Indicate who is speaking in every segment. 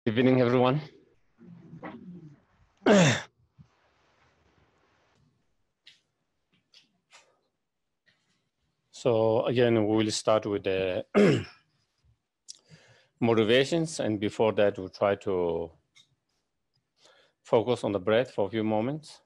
Speaker 1: Good evening, everyone. So again, we will start with the motivations, and before that, we'll try to focus on the breath for a few moments.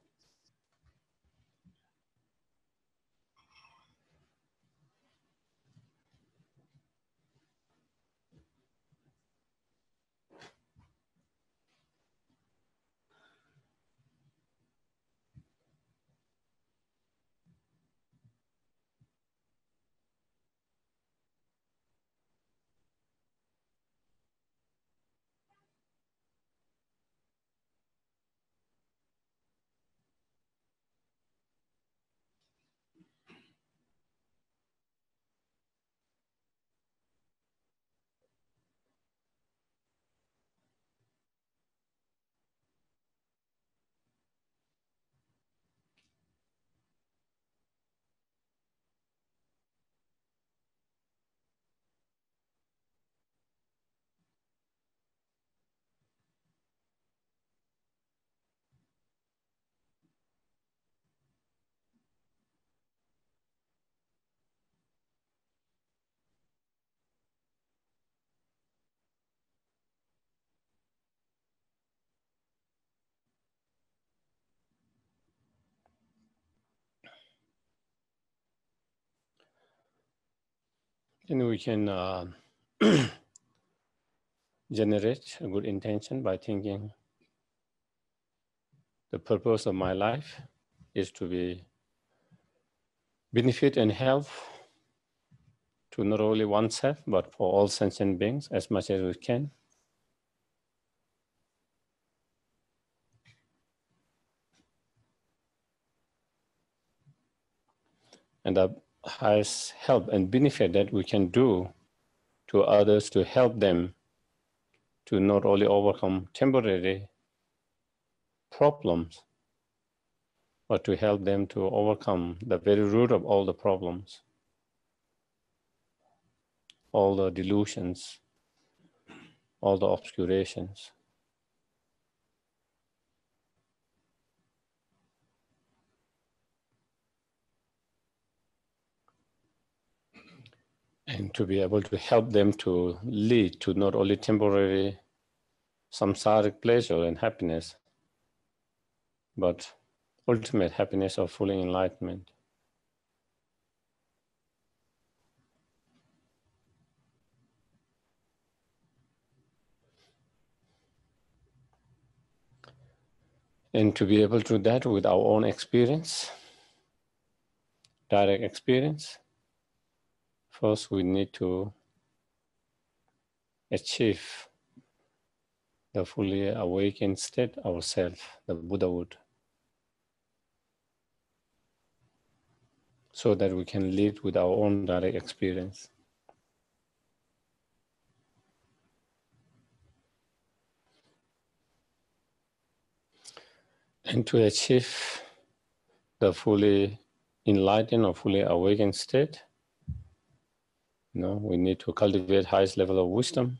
Speaker 1: And we can generate a good intention by thinking the purpose of my life is to be benefit and help to not only oneself, but for all sentient beings as much as we can. And the highest help and benefit that we can do to others to help them to not only overcome temporary problems, but to help them to overcome the very root of all the problems, all the delusions, all the obscurations. And to be able to help them to lead to not only temporary samsaric pleasure and happiness, but ultimate happiness of full enlightenment. And to be able to do that with our own experience, direct experience, first we need to achieve the fully awakened state ourselves, the Buddhahood, so that we can live with our own direct experience. And to achieve the fully enlightened or fully awakened state, we need to cultivate highest level of wisdom,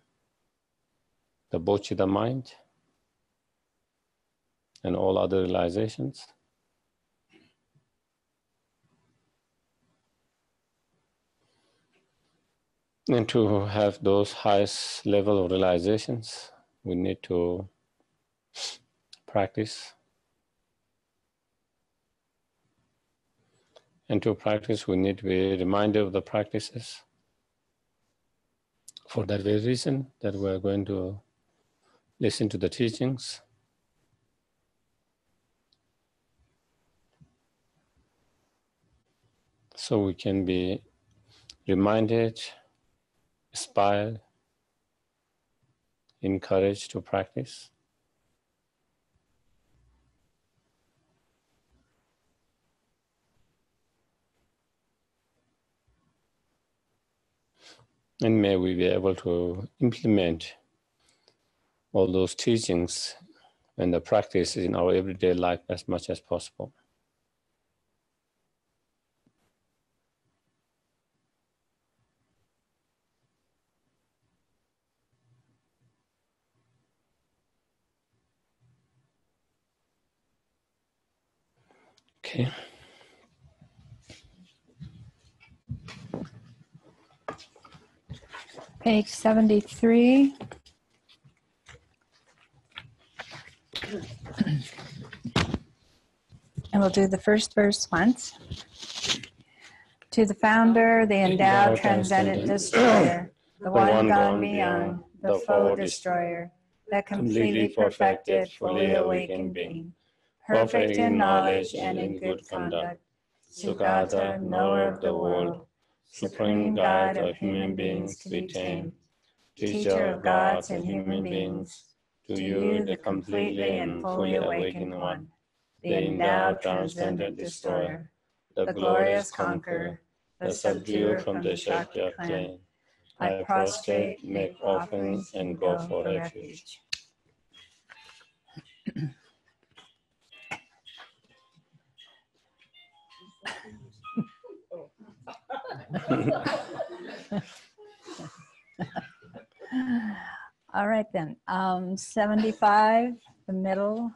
Speaker 1: the bodhicitta mind, and all other realizations. And to have those highest level of realizations, we need to practice. And to practice, we need to be reminded of the practices. For that very reason, that we're going to listen to the teachings, so we can be reminded, inspired, encouraged to practice. And may we be able to implement all those teachings and the practice in our everyday life as much as possible. Okay.
Speaker 2: Page 73. And we'll do the first verse once. To the founder, the endowed, transcendent destroyer, the one gone beyond, the foe destroyer, the completely perfected, fully awakened being, perfect in knowledge and in good conduct, Sugata, knower of the world, supreme guide of human beings to be tamed, teacher of gods and human beings, to you, the completely and fully awakened one, the endowed, transcendent destroyer, the glorious conqueror, the subduer from the Shakya clan, I prostrate, make offerings, and go for refuge. All right then. 75, the middle.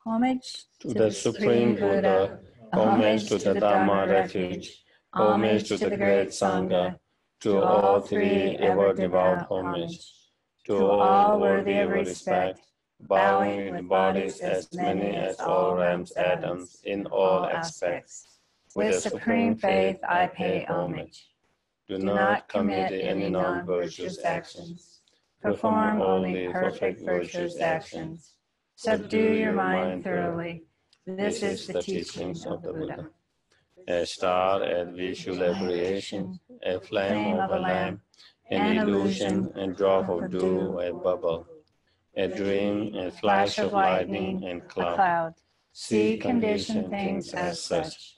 Speaker 2: Homage
Speaker 1: to the Supreme Buddha, homage to the Dharma refuge, homage to the great Sangha, to all three ever devout homage, to all worthy of respect, bowing with bodies as many as all Ram's atoms in all aspects. With supreme faith I pay homage. Do not commit any non-virtuous actions. Perform only perfect virtuous actions. Subdue your mind thoroughly. This is the teaching of the Buddha. A star at visual creation, a flame of a lamp, an illusion, a drop of dew, a bubble, a dream, a flash of lightning, and cloud. See conditioned things as such.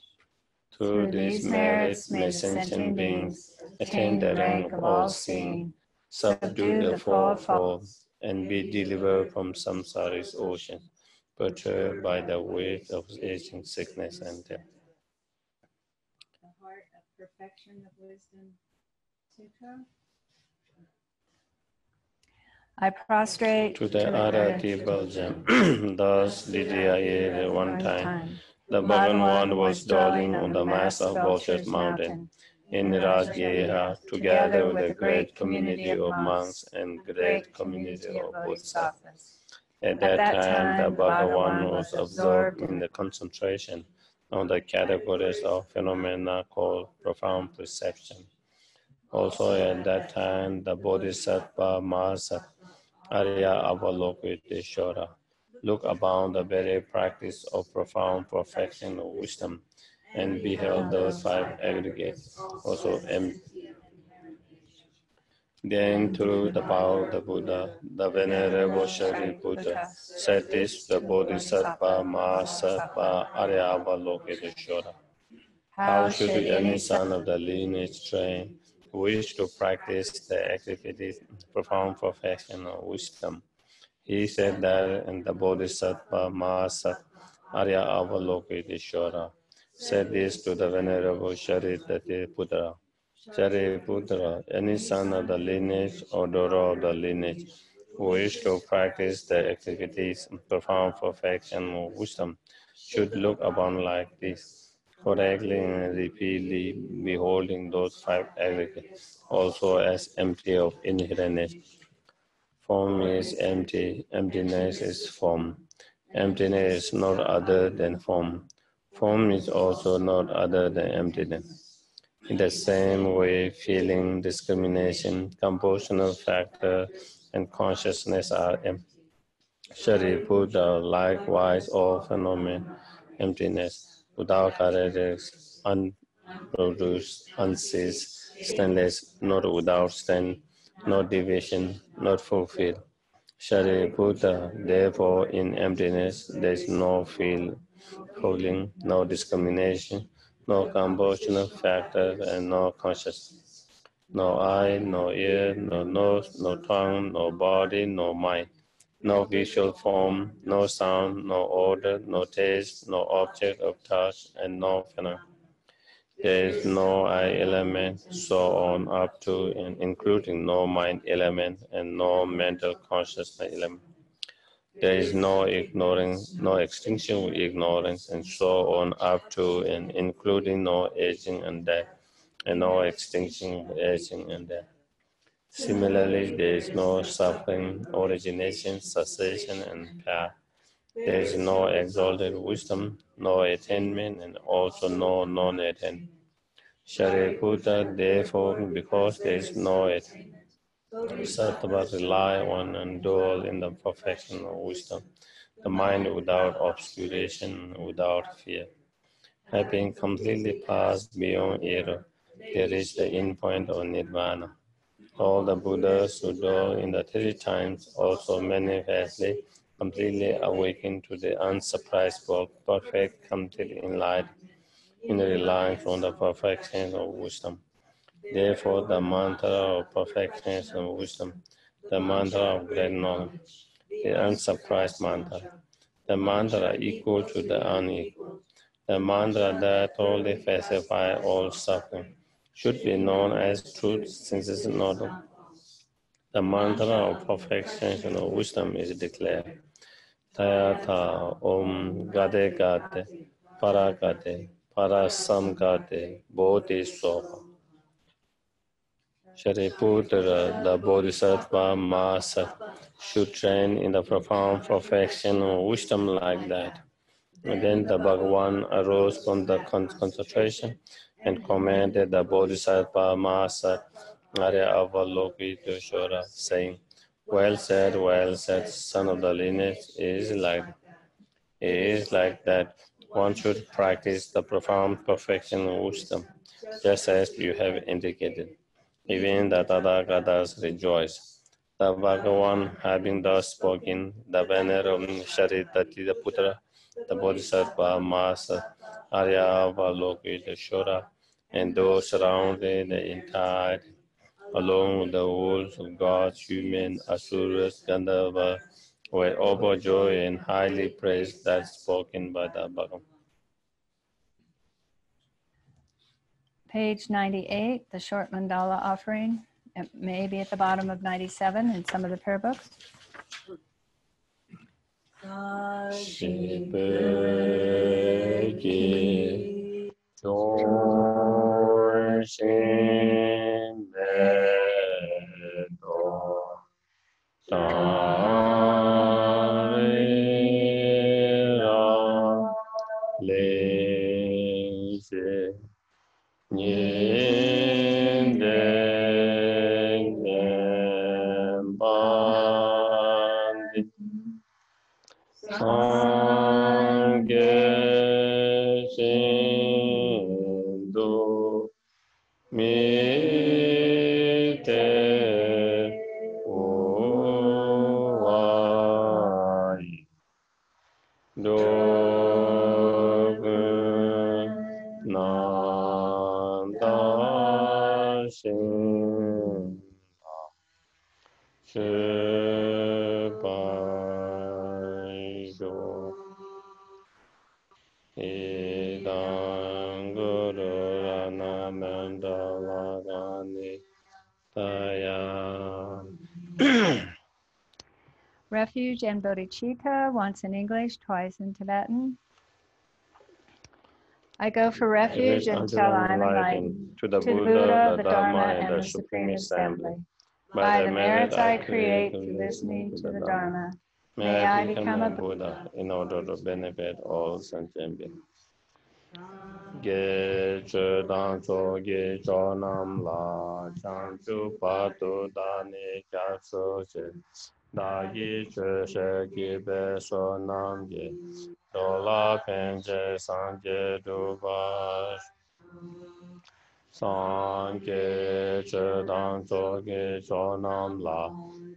Speaker 1: Through these merits may sentient beings attain the rank of all-seeing, subdue the fourfold, and be delivered from samsara's ocean, perturbed by the weight of aging, sickness, and death.
Speaker 2: The heart of perfection of wisdom, Sutra. I prostrate
Speaker 1: to the Arati Baljam. Thus Lydia at one time. The Bhagavan was dwelling on the mass of Vulture's mountain in Rajgriha, together with a great community of monks and great community of bodhisattvas. At that time, the Bhagavan was absorbed in the concentration on the categories of phenomena called profound perception. Also at that time, the Bodhisattva Mahasat Arya Avalokiteshvara looked upon the very practice of profound perfection of wisdom and beheld those five aggregates also empty. Then, through the power of the Buddha, the Venerable Shariputra said this to the Bodhisattva Mahasattva Arya Avalokiteshvara. How should any son of the lineage train wish to practice the activities of profound perfection of wisdom? He said that, and the Bodhisattva Mahasat Arya Avalokiteshvara said this to the Venerable Shariputra. Shariputra, any son of the lineage or daughter of the lineage who wish to practice the activities of profound perfection of wisdom should look upon like this, correctly and repeatedly beholding those five aggregates also as empty of inherentness. Form is empty, emptiness is form. Emptiness is not other than form. Form is also not other than emptiness. In the same way, feeling, discrimination, compositional factor, and consciousness are empty. Shariputra, likewise, all phenomena, emptiness, without characteristics, unproduced, unceased, stainless, not without stain, no division, not fulfilled. Shariputra, therefore, in emptiness, there is no feeling, no discrimination, no compositional factor, and no consciousness. No eye, no ear, no nose, no tongue, no body, no mind. No visual form, no sound, no odor, no taste, no object of touch, and no phenomenon. There is no I element, so on up to and including no mind element and no mental consciousness element. There is no ignoring, no extinction with ignorance, and so on up to and including no aging and death, and no extinction with aging and death. Similarly, there is no suffering, origination, cessation, and path. There is no exalted wisdom, no attainment, and also no non-attainment. Shariputra, therefore, because there is no attainment, Sattva rely on and dwell in the perfection of wisdom, the mind without obscuration, without fear. Having completely passed beyond error, they reach the end point of Nirvana. All the Buddhas who dwell in the 30 times also manifestly completely awaken to the unsurprisable, perfect, complete enlightenment in relying on the perfection of wisdom. Therefore, the mantra of perfection and wisdom, the mantra of great knowledge, the unsurprised mantra, the mantra equal to the unequal, the mantra that totally pacifies all suffering, should be known as truth since it is not. The mantra of perfection and wisdom is declared. Tayatha Om Gade Gade Paragade Parasamgade Bodhisattva. Shariputra, the Bodhisattva Master, should train in the profound perfection of wisdom like that. And then the Bhagavan arose from the concentration and commanded the Bodhisattva Master, Arya Avalokiteshvara, saying, well said, son of the lineage, is like that. One should practice the profound perfection of wisdom, just as you have indicated. Even the Tathagatas rejoice. The Bhagavan, having thus spoken, the venerable Sharitatiputra, the Bodhisattva Master, Arya Avalokiteshvara, and those surrounding the entire, along with the worlds of gods, human, asuras, Gandharva, were overjoyed and highly praised that spoken by the Bhagavan.
Speaker 2: Page 98, the short mandala offering. It may be at the bottom of 97 in some of the prayer books. Refuge and bodhicitta, once in English, twice in Tibetan. I go for refuge until I am enlightened, to the Buddha, the Dharma, and the Supreme Assembly. By the merits I create through listening to the Dharma, may I become a Buddha
Speaker 1: in order to benefit all sentient beings. Geshe Dancho Geshe Nam La Chanchu Patu Dani Kyatso Che Dagi Cheshe Gibe So Nam Ge Dola Penche Sanje Dubash Sangye Che Dancho Geshe Nam La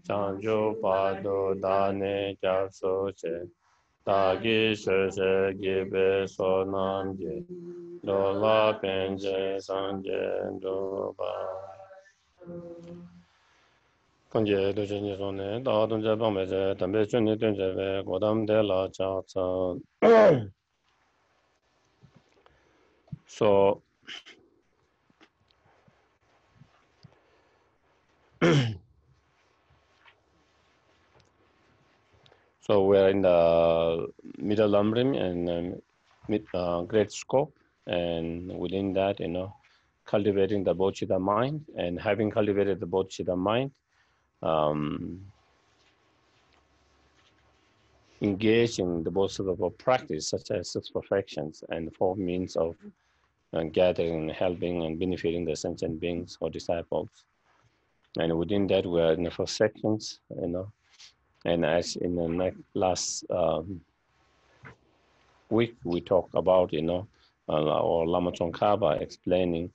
Speaker 1: Chanchu Patu Dani Kyatso Che Dagi Cheshe Gibe So Nam Ge Dola Penche Sanje Dubash Kanje Dujin Sone, Dadun Jabang Beje, Tambe Chuni Dunjave, Godam de la Chatsa. So So we're in the middle Lam-Rim and great scope, and within that, cultivating the bodhicitta mind, and having cultivated the bodhicitta mind, engage in the bodhisattva practice, such as 6 perfections and 4 means of gathering, helping, and benefiting the sentient beings or disciples. And within that, we are in the first sections, and as in the last week, we talked about, or Lama Tsongkhapa explaining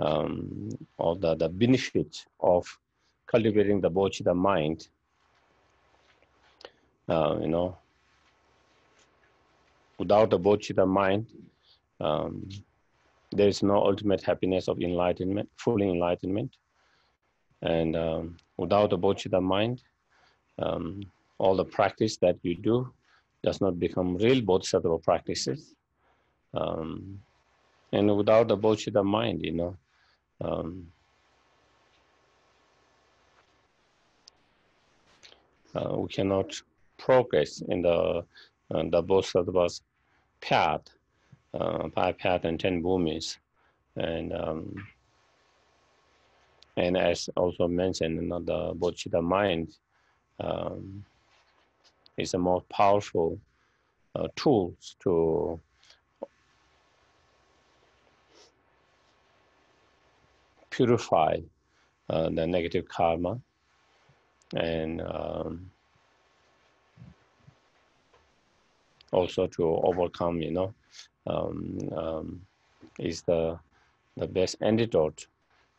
Speaker 1: all the benefits of cultivating the bodhicitta mind, without the bodhicitta mind, there is no ultimate happiness of enlightenment, full enlightenment. And without the bodhicitta mind, all the practice that you do does not become real bodhisattva practices. And without the bodhicitta mind, we cannot progress in the bodhisattva's path, 5 paths and 10 bhumis. And as also mentioned, the bodhicitta mind is a more powerful tool to purify the negative karma, and also to overcome, is the best antidote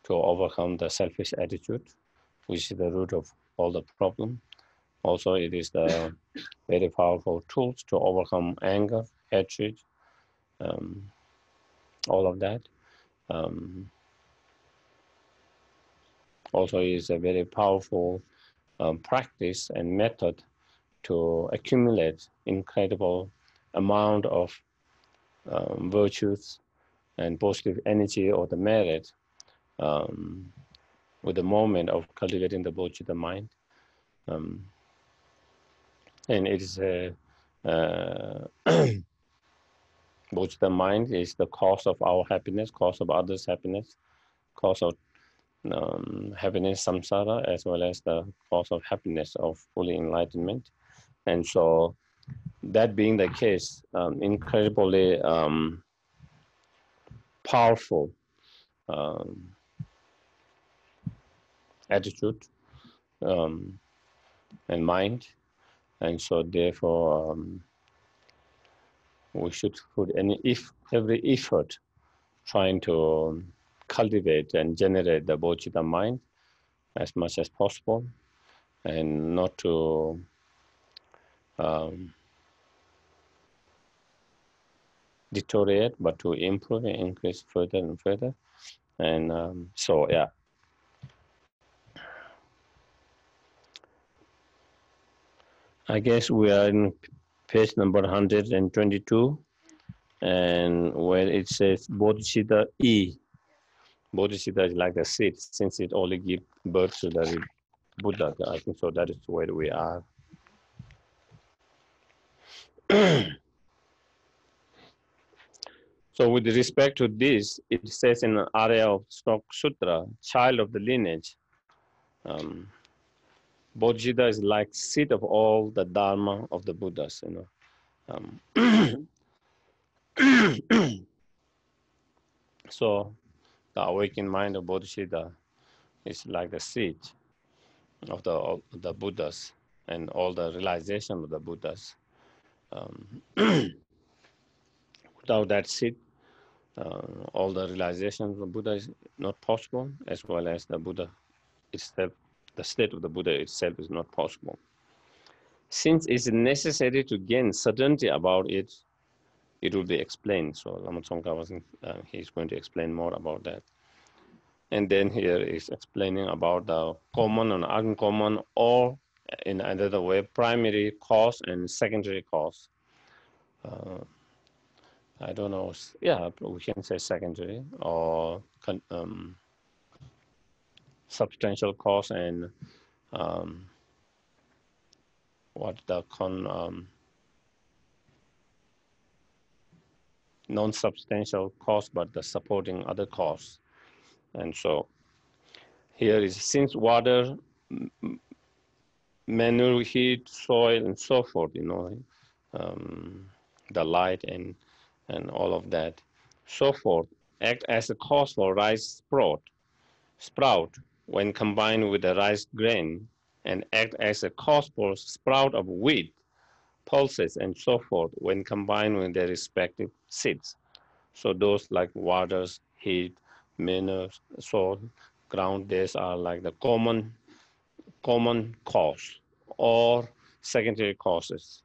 Speaker 1: to overcome the selfish attitude, which is the root of all the problem. Also, it is the very powerful tools to overcome anger, hatred, all of that. Also, is a very powerful practice and method to accumulate incredible amount of virtues and positive energy or the merit with the moment of cultivating the bodhicitta mind. And it is a bodhicitta mind is the cause of our happiness, cause of others' happiness, cause of happiness samsara, as well as the cause of happiness of fully enlightenment. And so, that being the case, incredibly powerful attitude and mind. And so therefore, we should put every effort trying to cultivate and generate the bodhicitta mind as much as possible, and not to deteriorate, but to improve and increase further and further. And so, yeah. I guess we are in page number 122, and where it says bodhicitta E. Bodhicitta is like a seed, since it only gives birth to the Buddha. I think so. That is where we are. So with respect to this, it says in the area of Stock Sutra, child of the lineage, bodhicitta is like seed of all the dharma of the Buddhas, So the awakened mind of bodhicitta is like the seed of the Buddhas and all the realization of the Buddhas. Without that seed, all the realization of the Buddha is not possible, as well as the Buddha itself, the state of the Buddha itself is not possible. Since it's necessary to gain certainty about it, it will be explained. So Lama Tsongkhapa, he's going to explain more about that. And then here is explaining about the common and uncommon, or in another way, primary cause and secondary cause. I don't know, yeah, we can say secondary, or substantial cause and what the non-substantial cause, but the supporting other cause. And so here is, since water, manure, heat, soil, and so forth, the light and all of that, so forth, act as a cause for rice sprout when combined with the rice grain, and act as a cause for sprout of wheat, pulses, and so forth when combined with their respective seeds. So those like waters, heat, manure, soil, ground, these are like the common cause or secondary causes.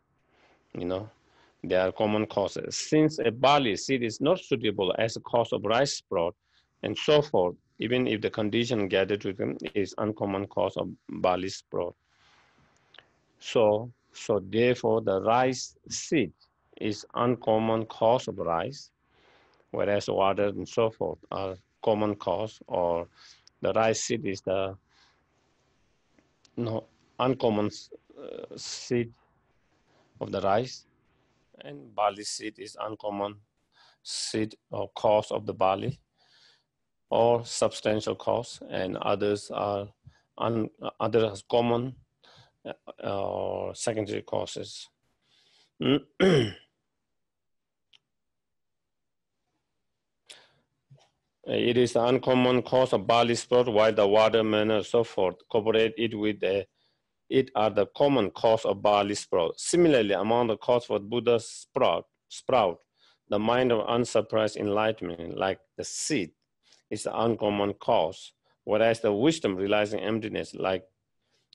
Speaker 1: They are common causes. Since a barley seed is not suitable as a cause of rice sprout and so forth, even if the condition gathered with them is uncommon cause of barley sprout. So therefore the rice seed is uncommon cause of rice, whereas water and so forth are common cause, or the rice seed is the uncommon seed of the rice, and barley seed is uncommon seed or cause of the barley, or substantial cause, and others are others common or secondary causes. It is the uncommon cause of barley sprout, while the water, manure, and so forth cooperate it with it are the common cause of barley sprout. Similarly, among the cause for Buddha's sprout, the mind of unsurprised enlightenment, like the seed, is the uncommon cause, whereas the wisdom realizing emptiness,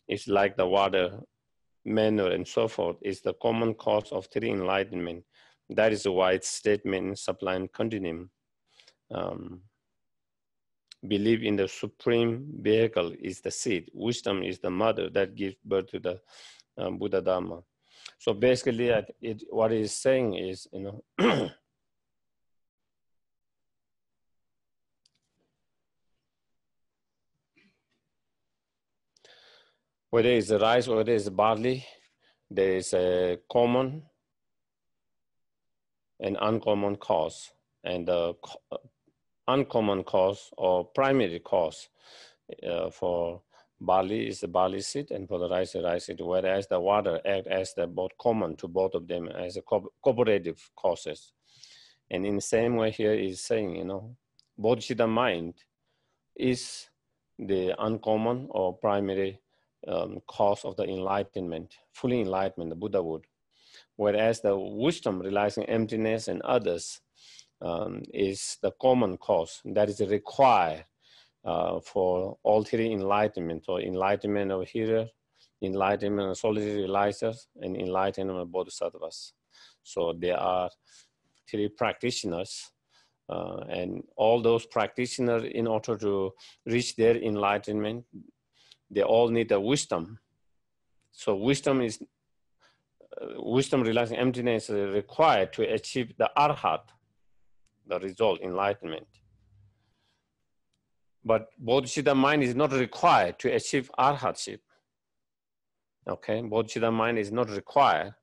Speaker 1: is like the water, manure, and so forth, is the common cause of three enlightenment. That is why its statement in Sublime Continuum, believe in the supreme vehicle is the seed. Wisdom is the mother that gives birth to the Buddha Dharma. So basically, what it is saying is, whether it's the rice or whether it's the barley, there is a common and uncommon cause, and the uncommon cause or primary cause for barley is the barley seed, and for the rice seed, whereas the water act as the both common to both of them as a cooperative causes. And in the same way here is saying, Bodhicitta mind is the uncommon or primary cause of the enlightenment, fully enlightenment, the Buddhahood, whereas the wisdom realizing emptiness and others is the common cause that is required for all three enlightenment, or enlightenment of hearer, enlightenment of solitary realizers, and enlightenment of bodhisattvas. So there are three practitioners, and all those practitioners, in order to reach their enlightenment, they all need the wisdom. So wisdom realizing emptiness is required to achieve the arhat, the result, enlightenment. But Bodhicitta mind is not required to achieve arhatship. Okay, Bodhicitta mind is not required,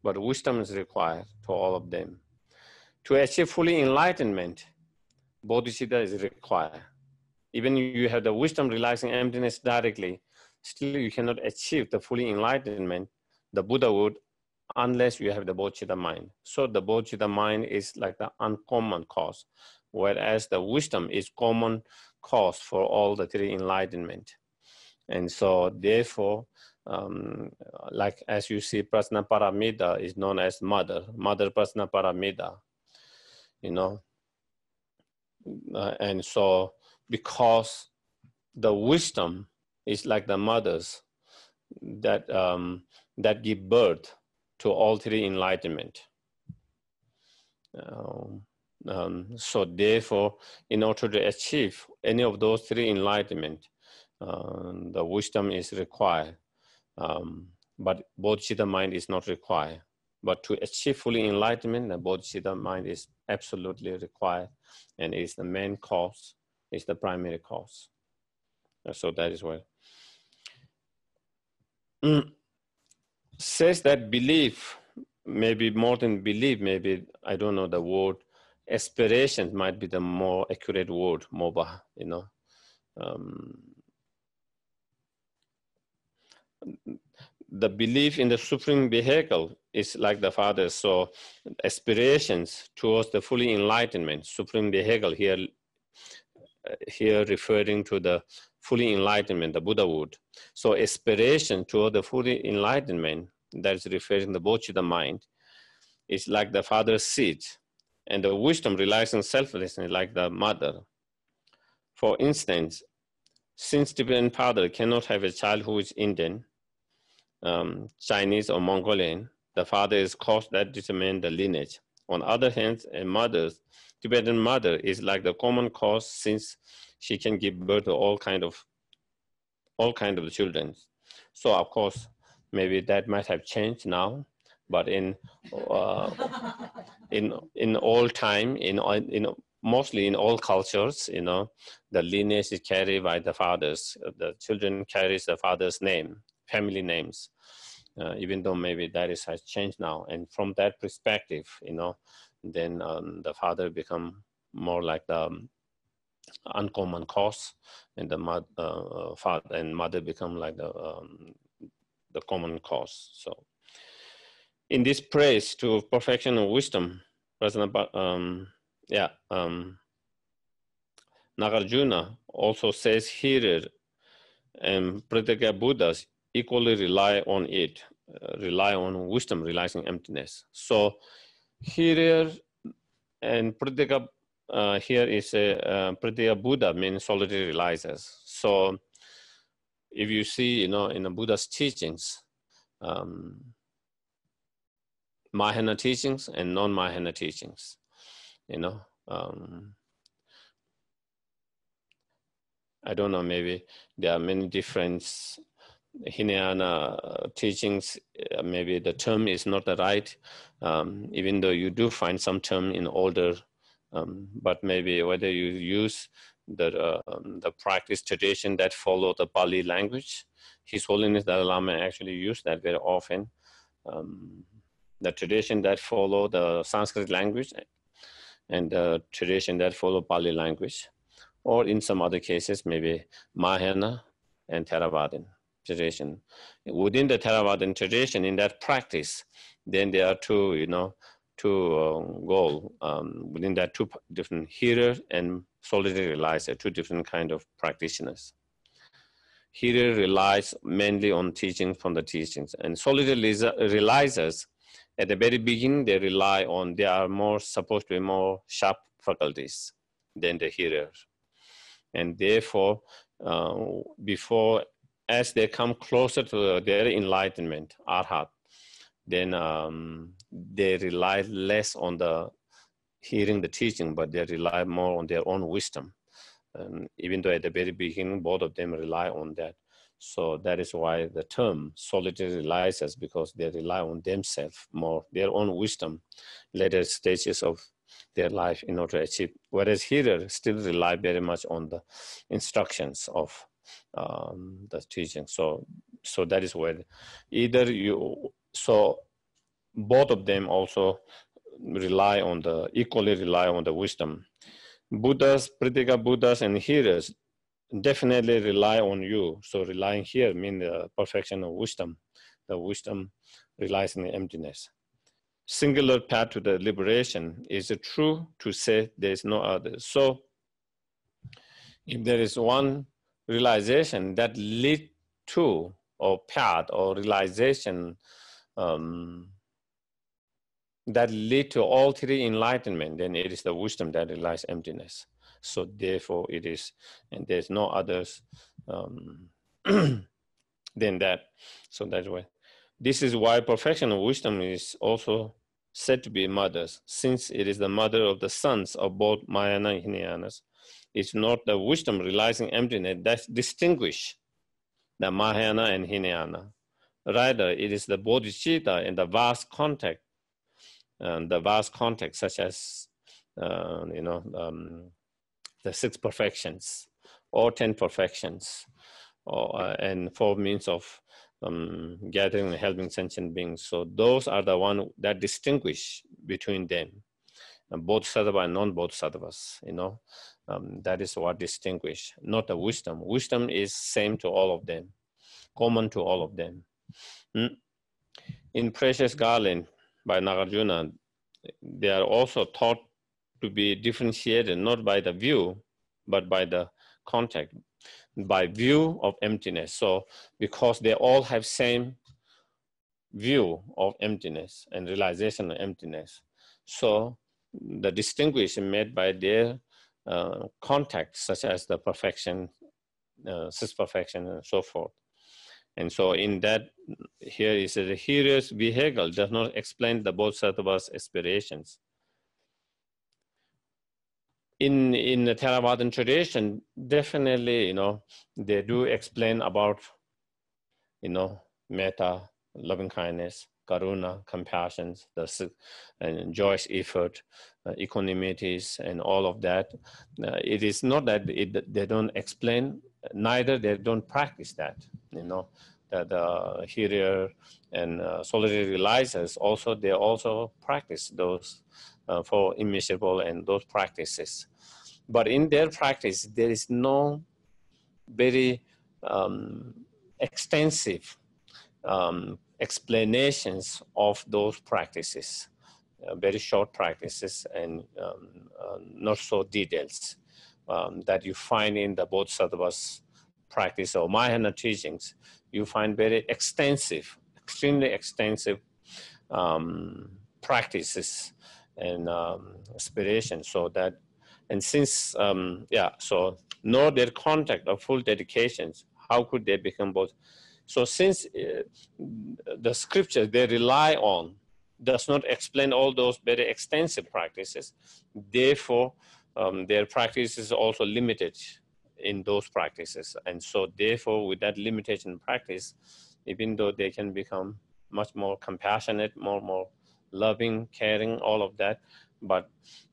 Speaker 1: but wisdom is required for all of them. To achieve fully enlightenment, Bodhicitta is required. Even if you have the wisdom realizing emptiness directly, still you cannot achieve the fully enlightenment, the Buddhahood, unless you have the Bodhicitta mind. So the Bodhicitta mind is like the uncommon cause, whereas the wisdom is common cause for all the three enlightenment. And so therefore, like as you see, Prasna Paramita is known as mother Prasna Paramita, and so because the wisdom is like the mothers that give birth to all three enlightenment. So therefore, in order to achieve any of those three enlightenment, the wisdom is required, but Bodhicitta mind is not required. But to achieve fully enlightenment, the Bodhicitta mind is absolutely required, and is the main cause, is the primary cause. So that is why. says that belief, maybe more than belief, maybe, I don't know the word, aspiration might be the more accurate word, moba, you know. The belief in the supreme vehicle is like the Father. So aspirations towards the fully enlightenment, supreme vehicle here referring to the fully enlightenment, the Buddhahood. So aspiration toward the fully enlightenment, that is referring to the Bodhicitta mind, is like the Father's seat. And the wisdom relies on selflessness like the mother. For instance, since Tibetan father cannot have a child who is Indian, Chinese or Mongolian, the father is cause that determine the lineage. On the other hand, a mother's Tibetan mother is like the common cause, since she can give birth to all kind of children. So of course, maybe that might have changed now, but in all time, mostly in all cultures, you know, the lineage is carried by the fathers. The children carries the father's name, family names, even though maybe that has changed now. And from that perspective, you know, then the father become more like the uncommon cause, and the father and mother become like the common cause. So in this praise to perfection and wisdom, Nagarjuna also says here, and Pratyeka Buddhas equally rely on it, rely on wisdom, realizing emptiness. So here and Pratyeka, here is a Pratyeka Buddha means solitary realizers. So if you see, you know, in the Buddha's teachings, Mahayana teachings and non-Mahayana teachings, you know, I don't know, maybe there are many different Hinayana teachings. Maybe the term is not the right, even though you do find some term in older, but maybe whether you use the practice tradition that follow the Pali language. His Holiness Dalai Lama actually used that very often. The tradition that follow the Sanskrit language and the tradition that follow Pali language, or in some other cases, maybe Mahayana and Theravadan tradition. Within the Theravadan tradition, in that practice, then there are two, you know, goal within that, two different hearer and solitary realizer, two different kind of practitioners. Hearer relies mainly on teaching from the teachings, and solitary realizers, at the very beginning, they are more supposed to be more sharp faculties than the hearer. And therefore, as they come closer to their enlightenment, arhat, then they rely less on the hearing the teaching, but they rely more on their own wisdom. Even though at the very beginning, both of them rely on that. So that is why the term solitary realizers, because they rely on themselves more, their own wisdom, later stages of their life in order to achieve. Whereas hearers still rely very much on the instructions of the teaching. So that is where so both of them also equally rely on the wisdom. Buddhas, Pratyeka Buddhas and hearers definitely rely on you. So relying here means the perfection of wisdom. The wisdom relies on the emptiness. Singular path to the liberation is it true to say there is no other. So if there is one realization that lead to, or path or realization that lead to all three enlightenment, then it is the wisdom that realizes emptiness. So therefore it is, and there's no others than that. So that's why. This is why perfection of wisdom is also said to be mothers, since it is the mother of the sons of both Mahayana and Hinayanas. It's not the wisdom realizing emptiness that distinguish the Mahayana and Hinayana. Rather, it is the bodhicitta and the vast context, such as the 6 perfections or 10 perfections, and 4 means of gathering and helping sentient beings. So those are the one that distinguish between them, bodhisattva and non-bodhisattvas, that is what distinguish, not the wisdom. Wisdom is same to all of them, common to all of them. In Precious Garland by Nagarjuna, they are also taught to be differentiated not by the view, but by the contact, by view of emptiness. So because they all have same view of emptiness and realization of emptiness, so the distinction made by their contact, such as the perfection, sixth perfection, and so forth. And so in that, here is the hearer's vehicle does not explain the bodhisattva's aspirations. In the Theravadan tradition, definitely, they do explain about, metta, loving kindness, karuna, compassion, and joyous effort, equanimities, and all of that. It is not that they don't explain, neither they don't practice that, that the hearer and solitary realizers also, they also practice those for immeasurable and those practices. But in their practice, there is no very extensive explanations of those practices, very short practices and not so details that you find in the Bodhisattva's practice or Mahayana teachings. You find very extensive, extremely extensive practices and aspirations. So that, and since, so know their contact or full dedications, how could they become both? So since the scriptures they rely on does not explain all those very extensive practices, therefore their practice is also limited in those practices. And so therefore with that limitation in practice, even though they can become much more compassionate, more loving, caring, all of that, but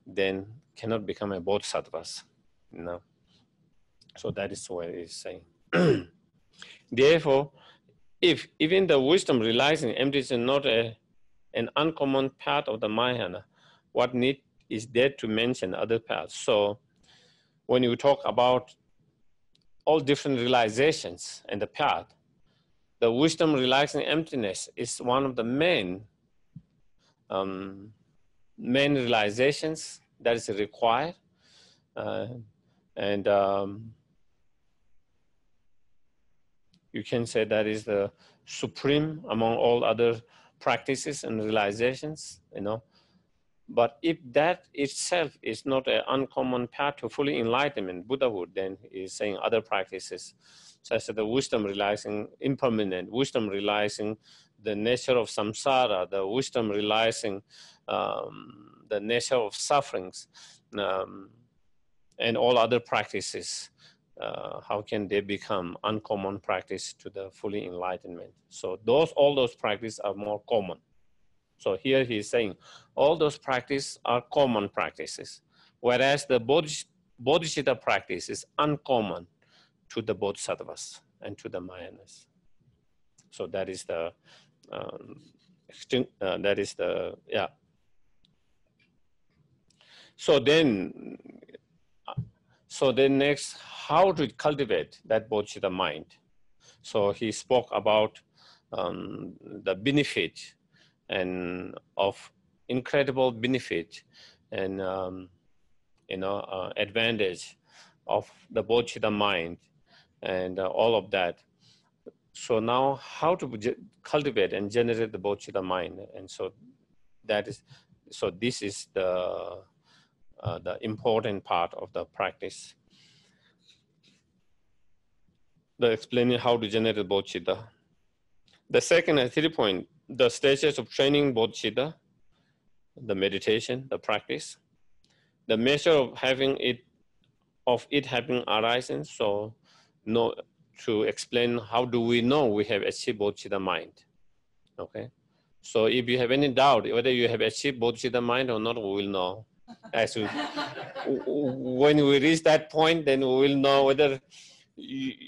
Speaker 1: then cannot become a bodhisattvas, So that is what it is saying. Therefore, if even the wisdom realizing emptiness is not an uncommon part of the Mahayana, what need is there to mention other paths? So when you talk about all different realizations and the path, the wisdom realizing emptiness is one of the main realizations that is required. You can say that is the supreme among all other practices and realizations, But if that itself is not an uncommon path to fully enlightenment, Buddhahood, then is saying other practices, such as the wisdom realizing impermanent, wisdom realizing the nature of samsara, the wisdom realizing the nature of sufferings, and all other practices. How can they become uncommon practice to the fully enlightenment? So all those practices are more common. So here he is saying all those practices are common practices, whereas the bodhicitta practice is uncommon to the bodhisattvas and to the Mahayanas. So that is the So then next, how to cultivate that bodhicitta mind? So he spoke about the benefit and of incredible benefit and advantage of the bodhicitta mind and all of that. So now how to cultivate and generate the bodhicitta mind? And so this is the important part of the practice. The explaining how to generate the bodhicitta. The second and third point, the stages of training bodhicitta, the meditation, the practice, the measure of having it having arisen. So to explain how do we know we have achieved bodhicitta mind. Okay. So if you have any doubt whether you have achieved bodhicitta mind or not, we will know. When we reach that point, then we will know whether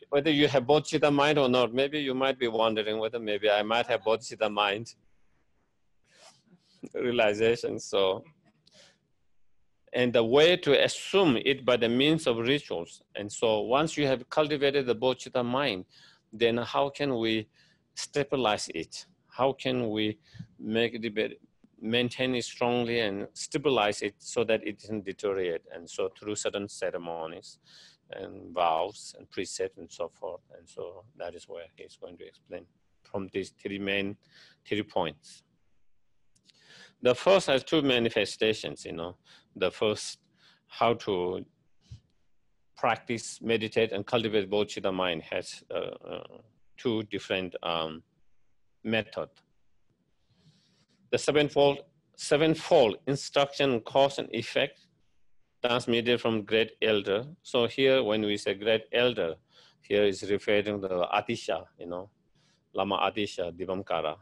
Speaker 1: whether you have bodhicitta mind or not, maybe you might be wondering whether maybe I might have bodhicitta mind realization. So, and the way to assume it by the means of rituals. And so once you have cultivated the bodhicitta mind, then how can we stabilize it? How can we make it, maintain it strongly and stabilize it so that it doesn't deteriorate? And so through certain ceremonies and vows and precepts and so forth. And so that is where he's going to explain from these three points. The first has two manifestations, The first, how to practice, meditate, and cultivate bodhicitta mind has two different methods. The sevenfold instruction, cause, and effect transmitted from great elder. So here, when we say great elder, here is referring to the Atisha, Lama Atisha Divamkara.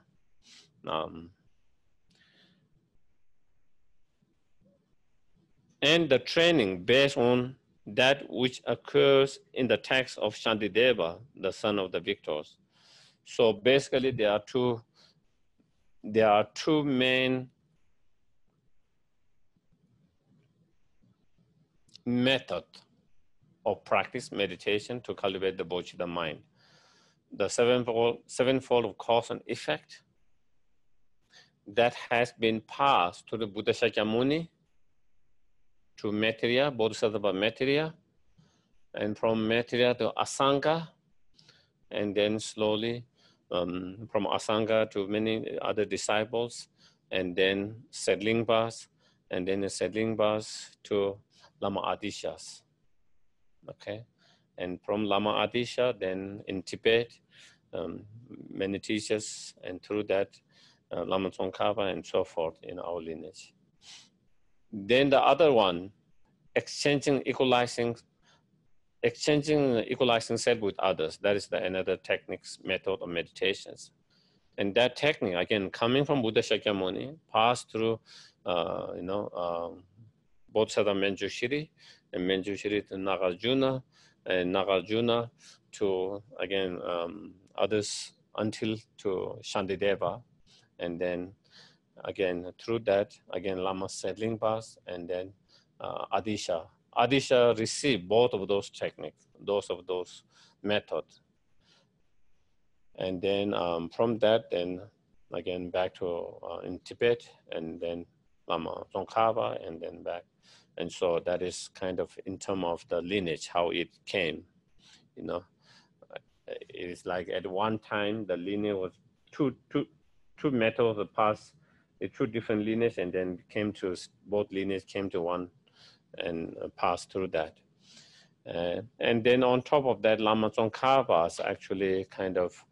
Speaker 1: And the training based on that which occurs in the text of Shantideva, the son of the victors. So basically, there are two main methods of practice meditation to cultivate the bodhicitta mind. The sevenfold of cause and effect that has been passed to the Buddha Shakyamuni, to Maitreya, Bodhisattva Maitreya, and from Maitreya to Asanga, and then slowly from Asanga to many other disciples, and then Sedlingbas, and then the Sedlingbas to Lama Adishas. Okay, and from Lama Adisha, then in Tibet, many teachers, and through that, Lama Tsongkhapa and so forth in our lineage. Then the other one, exchanging equalizing self with others. That is another techniques, method of meditations. And that technique, again, coming from Buddha Shakyamuni, passed through, Bodhisattva Manjushri, and Manjushri to Nagarjuna, and Nagarjuna to, again, others until to Shantideva. And then, again, through that, again, Lama Sedlingpas, and then Adisha. Adisha received both of those techniques, those methods. And then from that, then again back to in Tibet, and then Lama Tsongkhapa, and then back. And so that is kind of in terms of the lineage, how it came, It is like at one time, the lineage was two methods that passed, two different lineages, and then came to, both lineages came to one and passed through that. And then on top of that, Lama Tsongkhapa actually kind of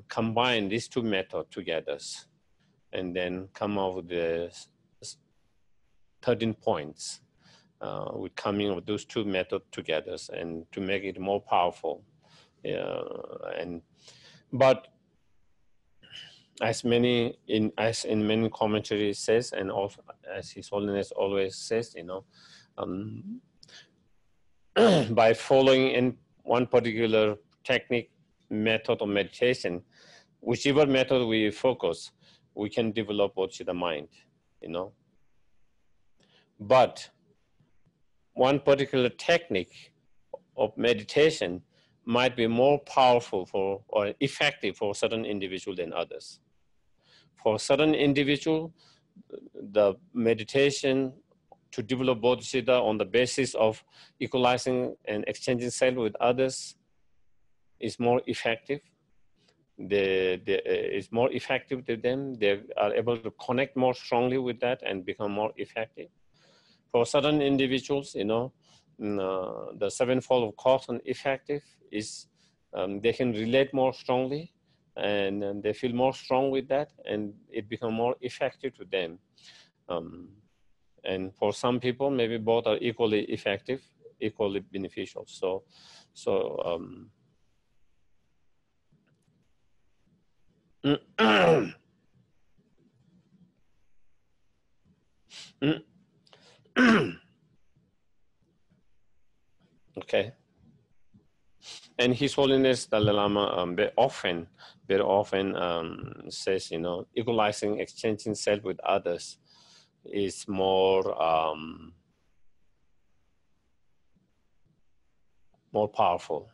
Speaker 1: combine these two methods together, and then come out with the 13 points with coming with those two methods together, and to make it more powerful. But as in many commentaries says, and also as His Holiness always says, by following in one particular technique, method of meditation, whichever method we focus, we can develop bodhicitta mind, But one particular technique of meditation might be more powerful or effective for certain individual than others. For certain individual, the meditation to develop bodhicitta on the basis of equalizing and exchanging self with others is more effective. It's more effective to them. They are able to connect more strongly with that and become more effective. For certain individuals, the sevenfold of cause and effective is they can relate more strongly, and they feel more strong with that, and it becomes more effective to them. And for some people, maybe both are equally effective, equally beneficial. Okay. And His Holiness Dalai Lama very often says, equalizing, exchanging self with others is more powerful,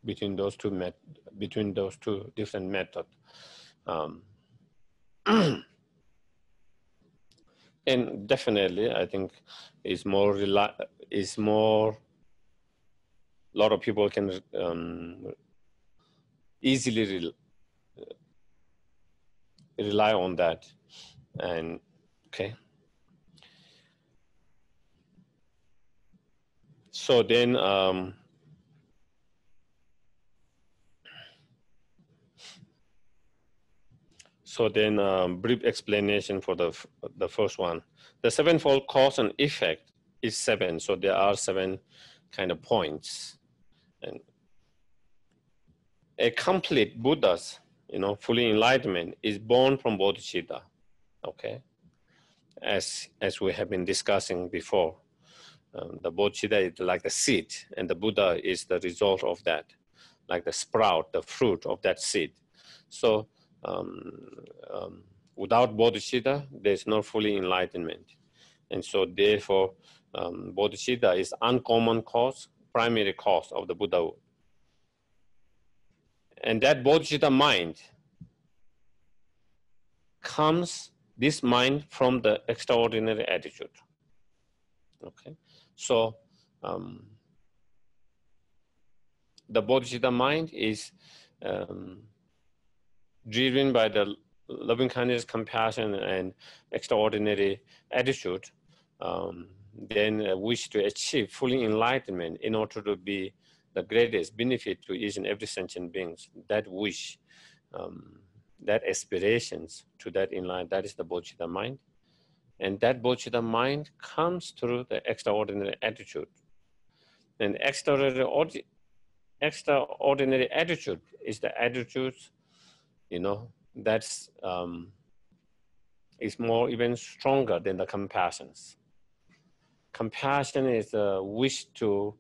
Speaker 1: between those two different methods. And definitely, I think a lot of people can easily rely on that. And okay. So then, brief explanation for the first one. The sevenfold cause and effect is 7. So there are 7 kind of points. And a complete Buddha's, fully enlightenment is born from bodhicitta. Okay, as we have been discussing before, the bodhicitta is like the seed, and the Buddha is the result of that, like the sprout, the fruit of that seed. So without bodhicitta, there's no fully enlightenment. And so therefore, bodhicitta is uncommon cause, primary cause of the Buddhahood. And that bodhicitta mind comes, this mind, from the extraordinary attitude. Okay, so the bodhicitta mind is driven by the loving kindness, compassion, and extraordinary attitude, then wish to achieve fully enlightenment in order to be the greatest benefit to each and every sentient beings. That wish, that aspirations to that enlightenment, that is the bodhicitta mind. And that bodhicitta mind comes through the extraordinary attitude. And extraordinary attitude is the attitude, that's is more even stronger than the compassions. Compassion is a wish to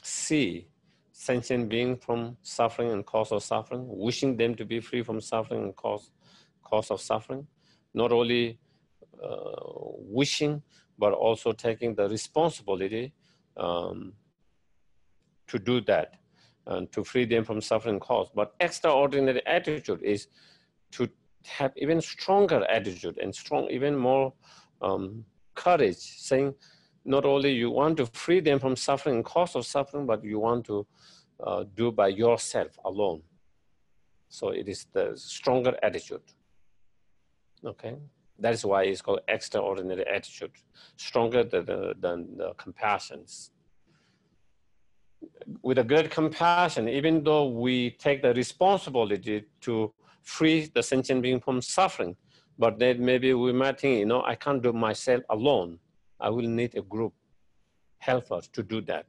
Speaker 1: see sentient being from suffering and cause of suffering, wishing them to be free from suffering and cause of suffering. Not only wishing, but also taking the responsibility to do that, and to free them from suffering cause. But extraordinary attitude is to have even stronger attitude and even more courage, saying not only you want to free them from suffering and cause of suffering, but you want to do by yourself alone. So it is the stronger attitude. Okay, that is why it's called extraordinary attitude, stronger than the compassions. With a great compassion, even though we take the responsibility to free the sentient being from suffering, but then maybe we might think, I can't do myself alone. I will need a group helpers to do that,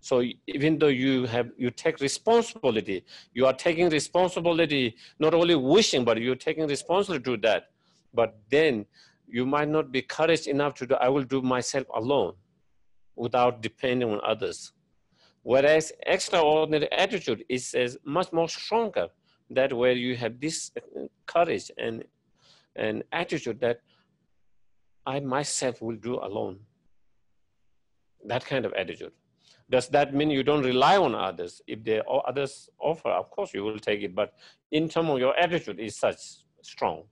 Speaker 1: So even though you take responsibility, you are taking responsibility, not only wishing, but you're taking responsibility to that. But then you might not be courage enough to do, I will do myself alone without depending on others. Whereas extraordinary attitude is much more stronger, that where you have this courage and attitude that I myself will do alone. That kind of attitude. Does that mean you don't rely on others? If others offer, of course you will take it, but in terms of your attitude is such strong.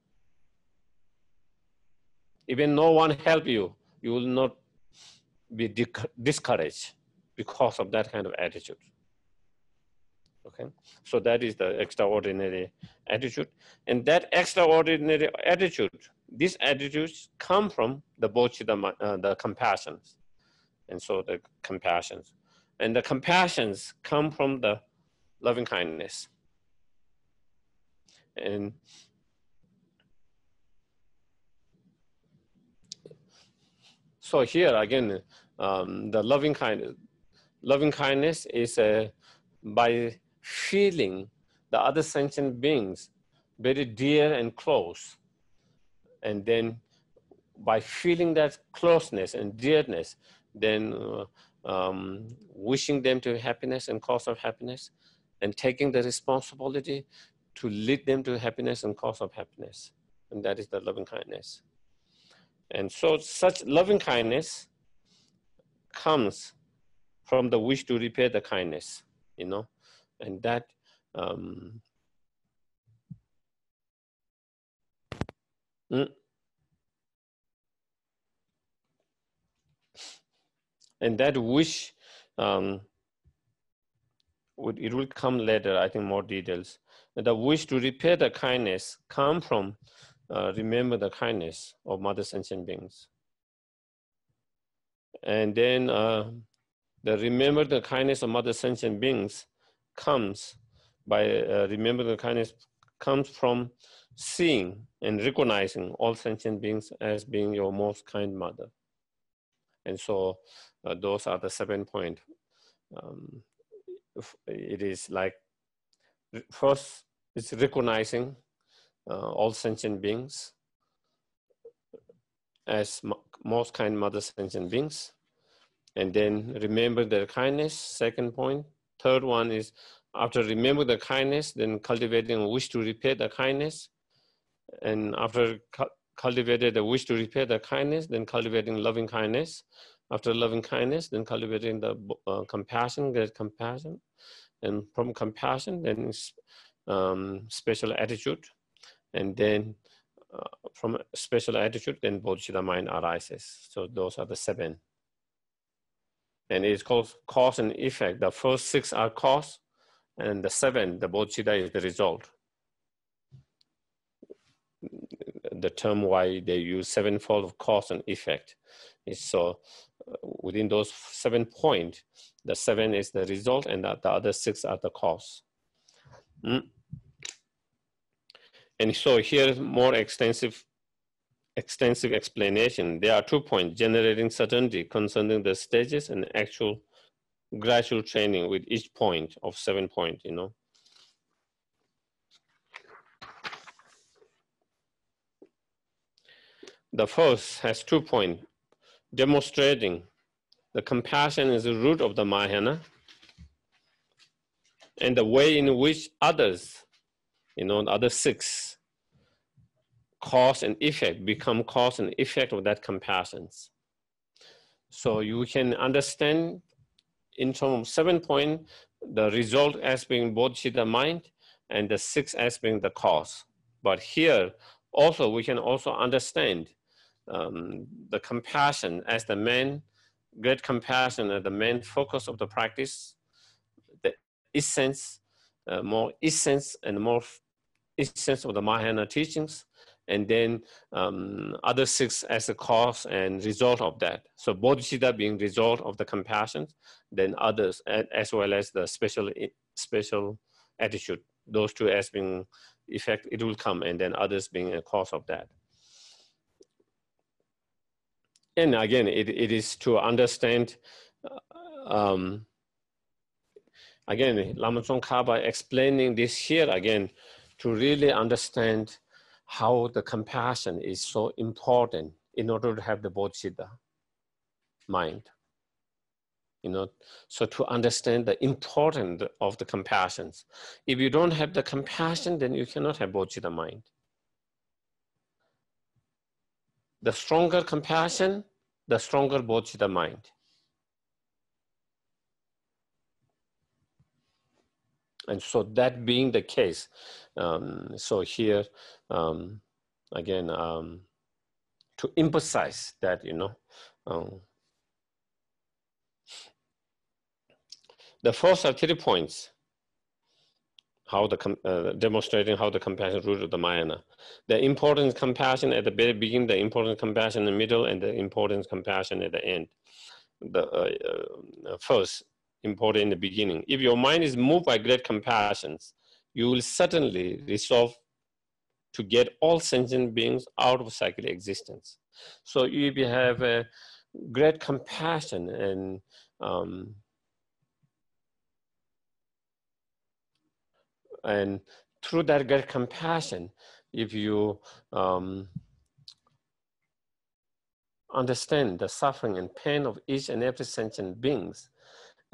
Speaker 1: Even no one help you, you will not be discouraged because of that kind of attitude. Okay, so that is the extraordinary attitude. And that extraordinary attitude, these attitudes come from the bodhicitta, the compassions. And so the compassions. And the compassions come from the loving kindness. And so here again, the loving kindness is by feeling the other sentient beings very dear and close. And then by feeling that closeness and dearness, then wishing them to happiness and cause of happiness, and taking the responsibility to lead them to happiness and cause of happiness. And that is the loving kindness. And so such loving kindness comes from the wish to repay the kindness, you know, and that and that wish, it will come later, I think, more details. And the wish to repay the kindness come from remember the kindness of Mother Sentient Beings. And then the remember the kindness of Mother Sentient Beings comes by remember the kindness comes from seeing and recognizing all sentient beings as being your most kind mother. And so those are the 7 points. It is like, first, it's recognizing all sentient beings as most kind mother sentient beings. And then remember their kindness, second point. Third one is, after remember the kindness, then cultivating a wish to repay the kindness. And after cultivated the wish to repay the kindness, then cultivating loving kindness. After loving kindness, then cultivating the compassion, great compassion. And from compassion, then special attitude. And then from special attitude, then bodhicitta mind arises. So those are the 7. And it's called cause and effect. The first 6 are cause, and the 7, the bodhicitta, is the result. The term why they use 7-fold of cause and effect is so within those 7 points, the 7 is the result, and the other 6 are the cause. And so here, more extensive explanation. There are 2 points: generating certainty concerning the stages, and actual gradual training with each point of 7 points, you know. The first has 2 points, demonstrating the compassion is the root of the Mahayana, and the way in which others, you know, the other 6, cause and effect, become cause and effect of that compassion. So you can understand in terms of 7 points, the result as being bodhicitta mind, and the 6 as being the cause. But here also, we can also understand the compassion as the main, great compassion as the main focus of the practice, the essence, more essence and more essence of the Mahayana teachings, and then other 6 as a cause and result of that. So bodhicitta being result of the compassion, then others, as well as the special attitude, those 2 as being effect, it will come, and then others being a cause of that. And again, it is to understand, again, Lama Tsongkhapa explaining this here again, to really understand how the compassion is so important in order to have the bodhicitta mind. You know, so to understand the importance of the compassions. If you don't have the compassion, then you cannot have bodhicitta mind. The stronger compassion, the stronger bodhicitta mind. And so that being the case, so here, again, to emphasize that, you know, the first are 3 points, how the demonstrating how the compassion root of the Mahayana. The important compassion at the very beginning, the important compassion in the middle, and the important compassion at the end. The first, important in the beginning. If your mind is moved by great compassions, you will certainly resolve to get all sentient beings out of cyclic existence. So if you have a great compassion and through that great compassion, if you understand the suffering and pain of each and every sentient beings,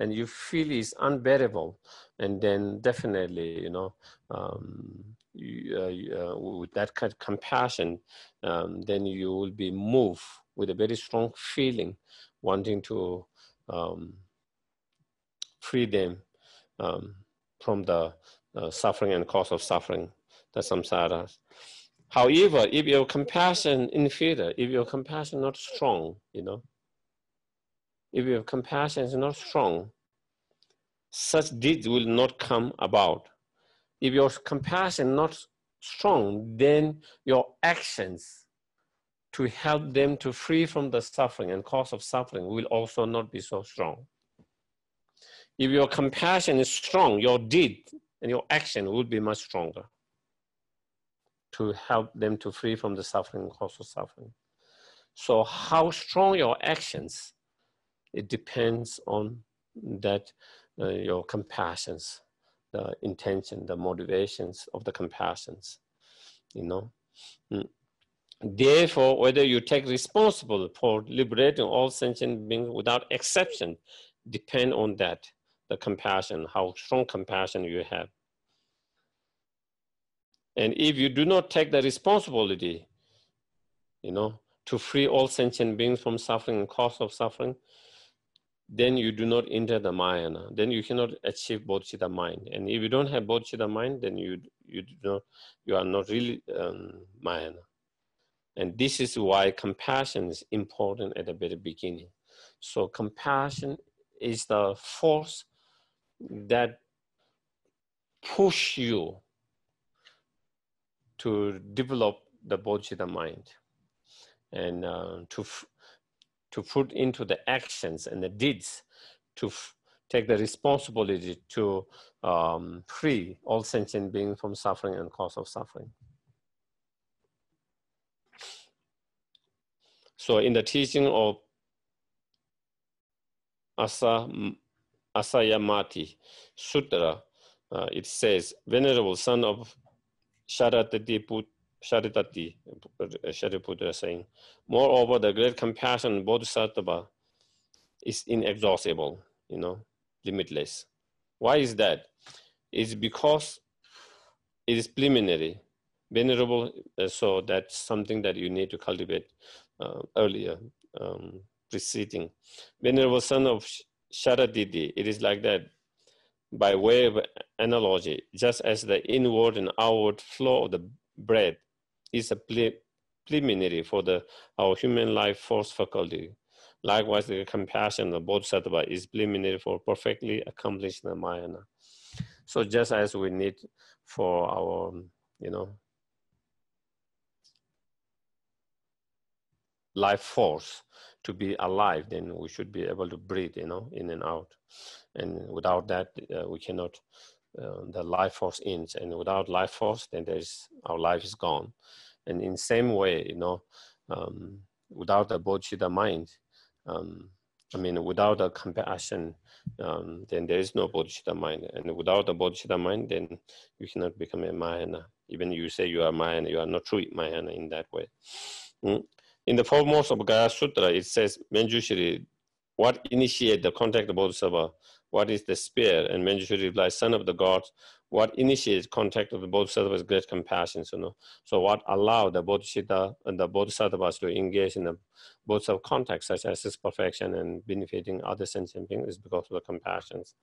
Speaker 1: and you feel it's unbearable, and then definitely, you know, with that kind of compassion, then you will be moved with a very strong feeling, wanting to free them from the suffering and cause of suffering, the samsaras. However, if your compassion inferior, if your compassion not strong, you know, if your compassion is not strong, such deeds will not come about. If your compassion not strong, then your actions to help them to free from the suffering and cause of suffering will also not be so strong. If your compassion is strong, your deed and your action will be much stronger to help them to free from the suffering and cause of suffering. So how strong your actions, it depends on that your compassions, the intention, the motivations of the compassions, you know. Therefore, whether you take responsible for liberating all sentient beings without exception, depend on that, the compassion, how strong compassion you have. And if you do not take the responsibility, you know, to free all sentient beings from suffering and cause of suffering, then you do not enter the Mahayana. Then you cannot achieve bodhicitta mind. And if you don't have bodhicitta mind, then you are not really Mahayana. And this is why compassion is important at the very beginning. So compassion is the force that push you to develop the bodhicitta mind, and to put into the actions and the deeds to take the responsibility to free all sentient beings from suffering and cause of suffering. So in the teaching of Asayamati Sutra, it says, Venerable son of Shariputra saying, moreover, the great compassion bodhisattva is inexhaustible, you know, limitless. Why is that? It's because it is preliminary. Venerable, so that's something that you need to cultivate earlier, preceding. Venerable son of Sharadidi, it is like that. By way of analogy, just as the inward and outward flow of the breath is a preliminary for our human life force faculty, likewise the compassion of bodhisattva is preliminary for perfectly accomplishing the Mahayana. So just as we need for our, you know, life force to be alive, then we should be able to breathe, you know, in and out. And without that, we cannot, the life force ends. And without life force, then our life is gone. And in same way, you know, without the bodhicitta mind, without the compassion, then there is no bodhicitta mind. And without the bodhicitta mind, then you cannot become a Mahayana. Even you say you are Mahayana, you are not true Mahayana in that way. In the foremost of Gaya Sutra, it says, Manjushri, what initiates the contact of Bodhisattva? What is the spear? And Manjushri replies, son of the gods, what initiates contact of the Bodhisattva is great compassion. So what allows the Bodhisattva and the Bodhisattvas to engage in the Bodhisattva contact, such as his perfection and benefiting other sentient beings, is because of the compassions.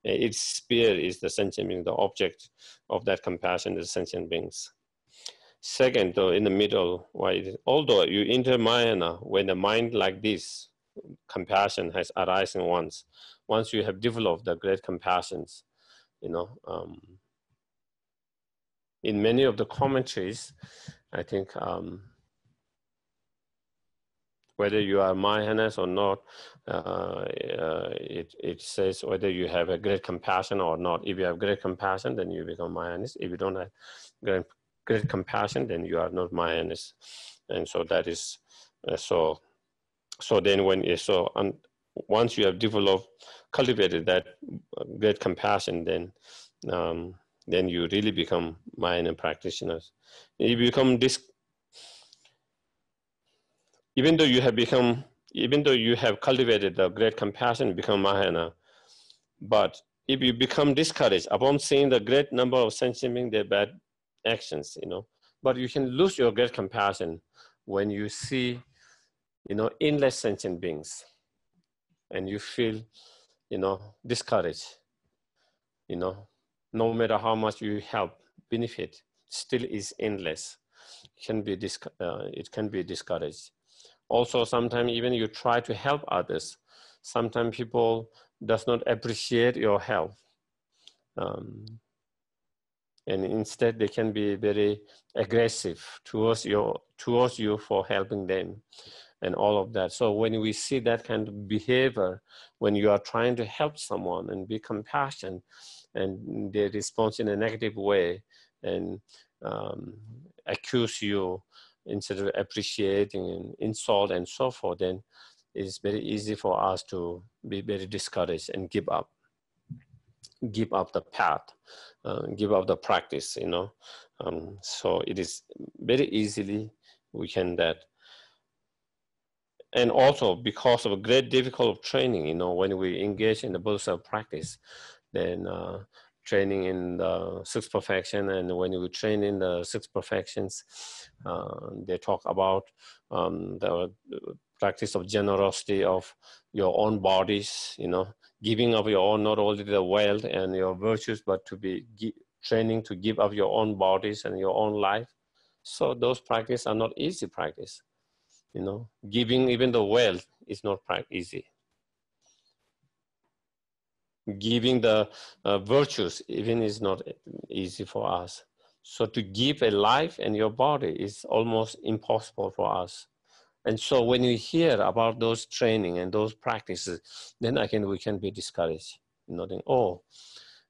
Speaker 1: Its spear is the sentient being, the object of that compassion is sentient beings. Second, though, in the middle, although you enter Mahayana, when the mind like this, compassion has arisen once you have developed the great compassions, you know, in many of the commentaries, I think, whether you are Mahayanas or not, it says whether you have a great compassion or not. If you have great compassion, then you become Mahayanas. If you don't have great compassion, then you are not Mahayanas. And so that is, so then once you have cultivated that great compassion, then then you really become Mahayana practitioners. You become this, even though you have cultivated the great compassion, become Mahayana, but if you become discouraged upon seeing the great number of sentient beings, their bad actions, but you can lose your great compassion when you see, endless sentient beings, and you feel, discouraged, no matter how much you help, benefit, still is endless. It can be discouraged. Also, sometimes even you try to help others, sometimes people does not appreciate your help. And instead they can be very aggressive towards you for helping them and all of that. So when we see that kind of behavior, when you are trying to help someone and be compassionate, and they respond in a negative way and accuse you instead of appreciating and insult and so forth, then it's very easy for us to be very discouraged and give up the path, give up the practice, so it is very easily we can that. And also because of a great difficult training, when we engage in the Buddhist practice, then training in the six perfection, and when we train in the six perfections, they talk about the practice of generosity of your own bodies, giving of your own, not only the wealth and your virtues, but to be training to give up your own bodies and your own life. So those practices are not easy practice. Giving even the wealth is not easy. Giving the virtues even is not easy for us. So to give a life and your body is almost impossible for us. And so when we hear about those training and those practices, then again we can be discouraged. Think, oh,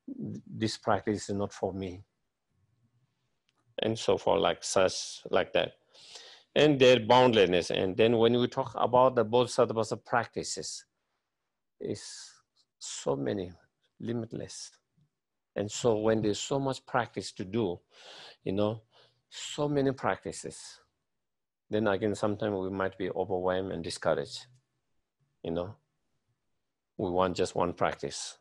Speaker 1: this practice is not for me. And so forth, like that. And their boundlessness. And then when we talk about the Bodhisattva's practices, it's so many, limitless. And so when there's so much practice to do, so many practices, then again, sometimes we might be overwhelmed and discouraged. We want just one practice.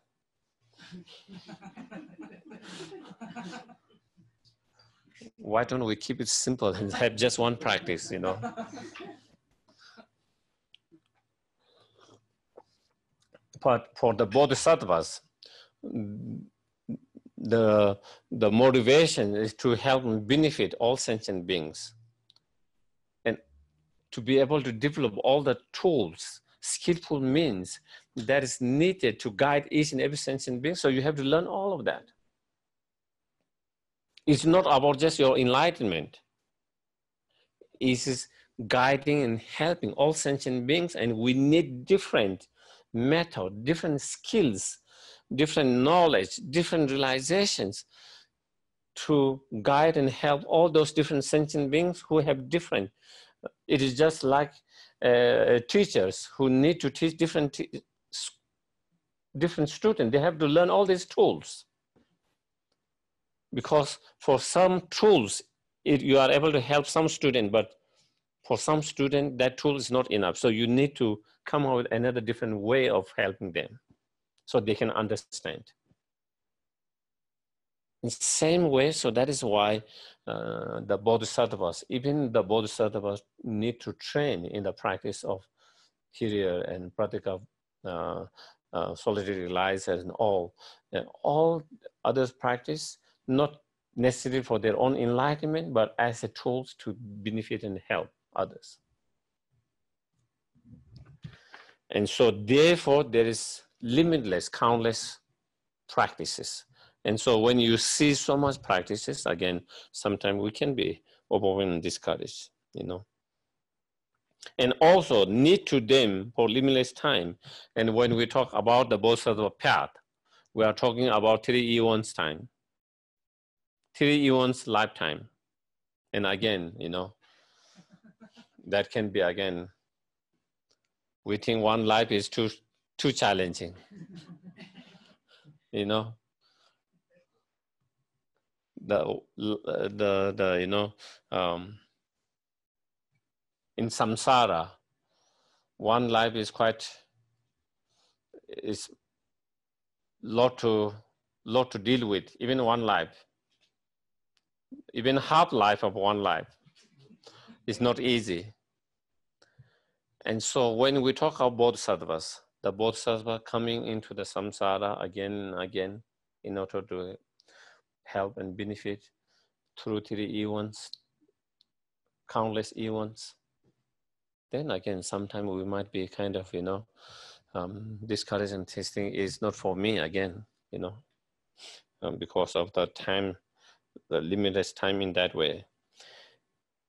Speaker 1: Why don't we keep it simple and have just one practice, But for the Bodhisattvas, the motivation is to help and benefit all sentient beings, and to be able to develop all the tools, skillful means that is needed to guide each and every sentient being. So you have to learn all of that. It's not about just your enlightenment. It is guiding and helping all sentient beings, and we need different method, different skills, different knowledge, different realizations to guide and help all those different sentient beings who have different. It is just like teachers who need to teach different students. They have to learn all these tools. Because for some tools, you are able to help some student, but for some student, that tool is not enough. So you need to come up with another different way of helping them so they can understand. In the same way, so that is why the Bodhisattvas, even the Bodhisattvas need to train in the practice of Hiriya and practice of solitary realization and all others practice, not necessarily for their own enlightenment, but as a tool to benefit and help others. And so therefore there is limitless, countless practices. And so when you see so much practices, again, sometimes we can be overwhelmed and discouraged, And also need to them for limitless time. And when we talk about the Bodhisattva path, we are talking about 3 eons time, 3 eons lifetime. And again, that can be, again, we think one life is too challenging, in samsara, one life is lot to deal with, even one life, even half life of one life is not easy. And so when we talk about bodhisattvas, the bodhisattva coming into the samsara again and again in order to help and benefit through 3 eons, countless eons, then again, sometimes we might be kind of, discouraged and testing is not for me again, because of the time, the limited time in that way.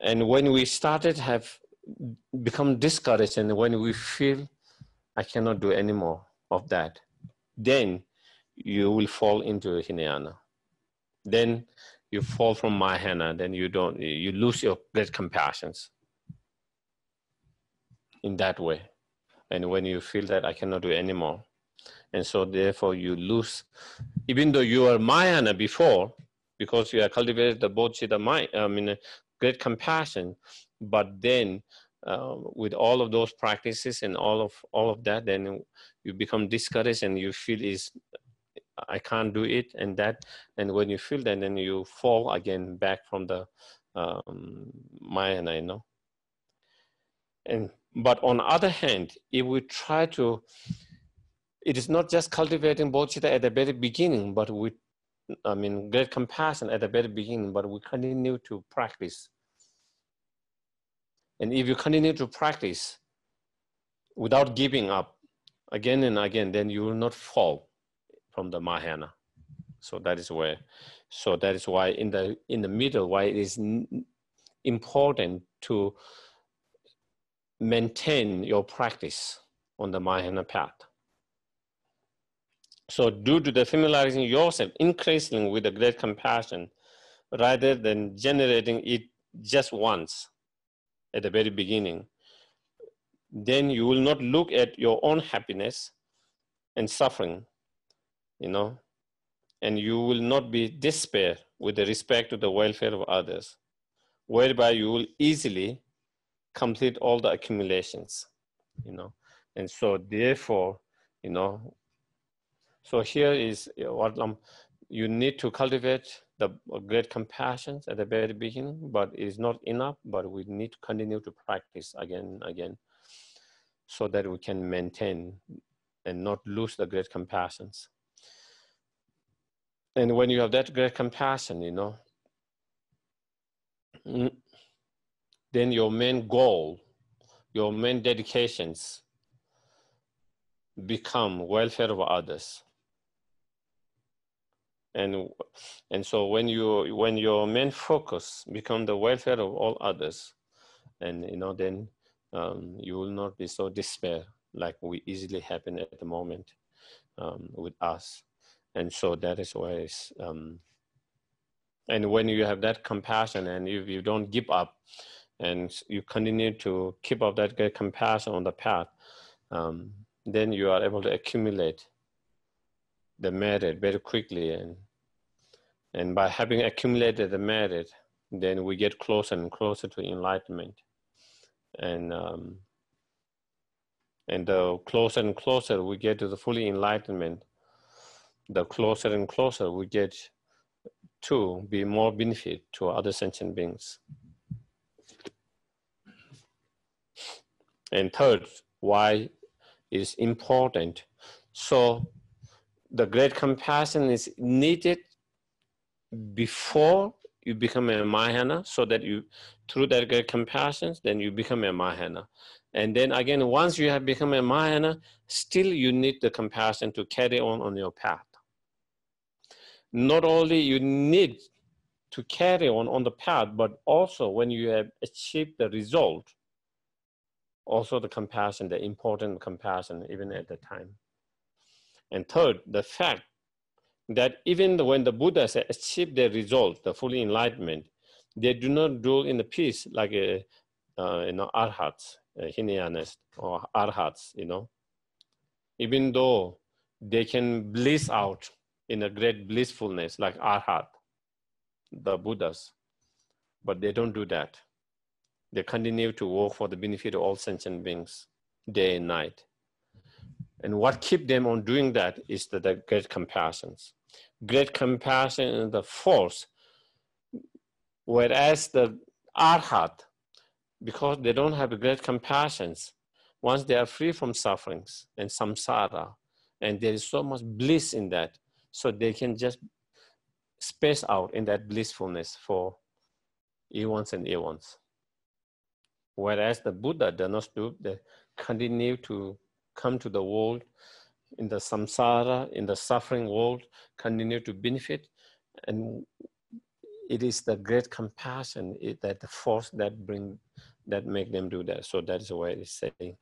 Speaker 1: And when we started have become discouraged and when we feel I cannot do any more of that, then you will fall into Hinayana. Then you fall from Mahayana, then you lose your great compassions in that way. And when you feel that I cannot do any more, and so therefore you lose, even though you are Mahayana before, because you have cultivated the bodhicitta, great compassion, but then with all of those practices and all of that, then you become discouraged and you feel I can't do it, and when you feel that, then you fall again back from the Mahayana, But on the other hand, if we try to, it is not just cultivating bodhicitta at the very beginning, but great compassion at the very beginning, but we continue to practice. And if you continue to practice without giving up again and again, then you will not fall from the Mahayana. So that is why in the middle, why it is important to maintain your practice on the Mahayana path. So due to the familiarizing yourself increasingly with the great compassion, rather than generating it just once at the very beginning, then you will not look at your own happiness and suffering, and you will not be despair with respect to the welfare of others, whereby you will easily complete all the accumulations, And so therefore, so here is what you need to cultivate the great compassion at the very beginning, but it is not enough, but we need to continue to practice again and again so that we can maintain and not lose the great compassions. And when you have that great compassion, then your main goal, your main dedications become welfare of others. And so when your main focus become the welfare of all others, and then you will not be so despair like we easily happen at the moment with us. And so that is why it's, and when you have that compassion and if you don't give up and you continue to keep up that great compassion on the path, then you are able to accumulate the merit very quickly. And by having accumulated the merit, then we get closer and closer to enlightenment. And the closer and closer we get to the fully enlightenment, the closer and closer we get to be more benefit to other sentient beings. And third, why is important. So the great compassion is needed before you become a Mahayana, so that you, through that great compassion, then you become a Mahayana. And then again, once you have become a Mahayana, still you need the compassion to carry on your path. Not only you need to carry on the path, but also when you have achieved the result, also the compassion, the important compassion, even at the time. And third, the fact that even when the Buddhas achieve their result, the fully enlightenment, they do not do in the peace like arhats, Hinayanas or arhats, Even though they can bliss out in a great blissfulness like arhat, the Buddhas, but they don't do that. They continue to work for the benefit of all sentient beings, day and night. And what keeps them on doing that is the great compassion. Great compassion is the force. Whereas the arhat, because they don't have great compassion, once they are free from sufferings and samsara, and there is so much bliss in that, so they can just space out in that blissfulness for eons and eons. Whereas the Buddha does not do, they continue to come to the world in the samsara, in the suffering world, continue to benefit. And it is the great compassion, that the force that make them do that. So that is why it's saying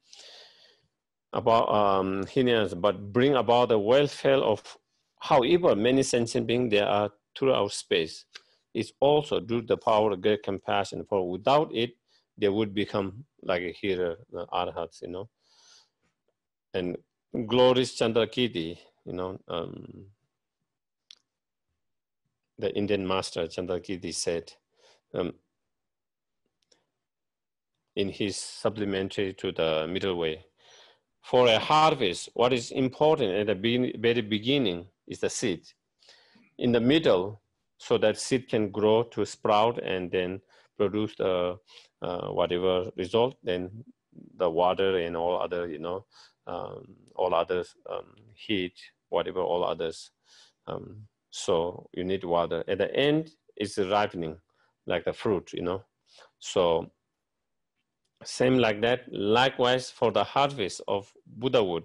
Speaker 1: about but bring about the welfare of, however many sentient beings there are throughout space. It's also due to the power of great compassion. For without it, they would become like a hero, the arhats, you know. And glorious Chandrakirti, you know, the Indian master Chandrakirti said in his supplementary to the middle way, for a harvest, what is important at the very beginning is the seed. In the middle, so that seed can grow to sprout and then produce the whatever result, then the water and all other, you know, all others, heat, whatever, all others. So you need water. At the end, it's ripening, like the fruit, you know. So same like that. Likewise, for the harvest of Buddhahood,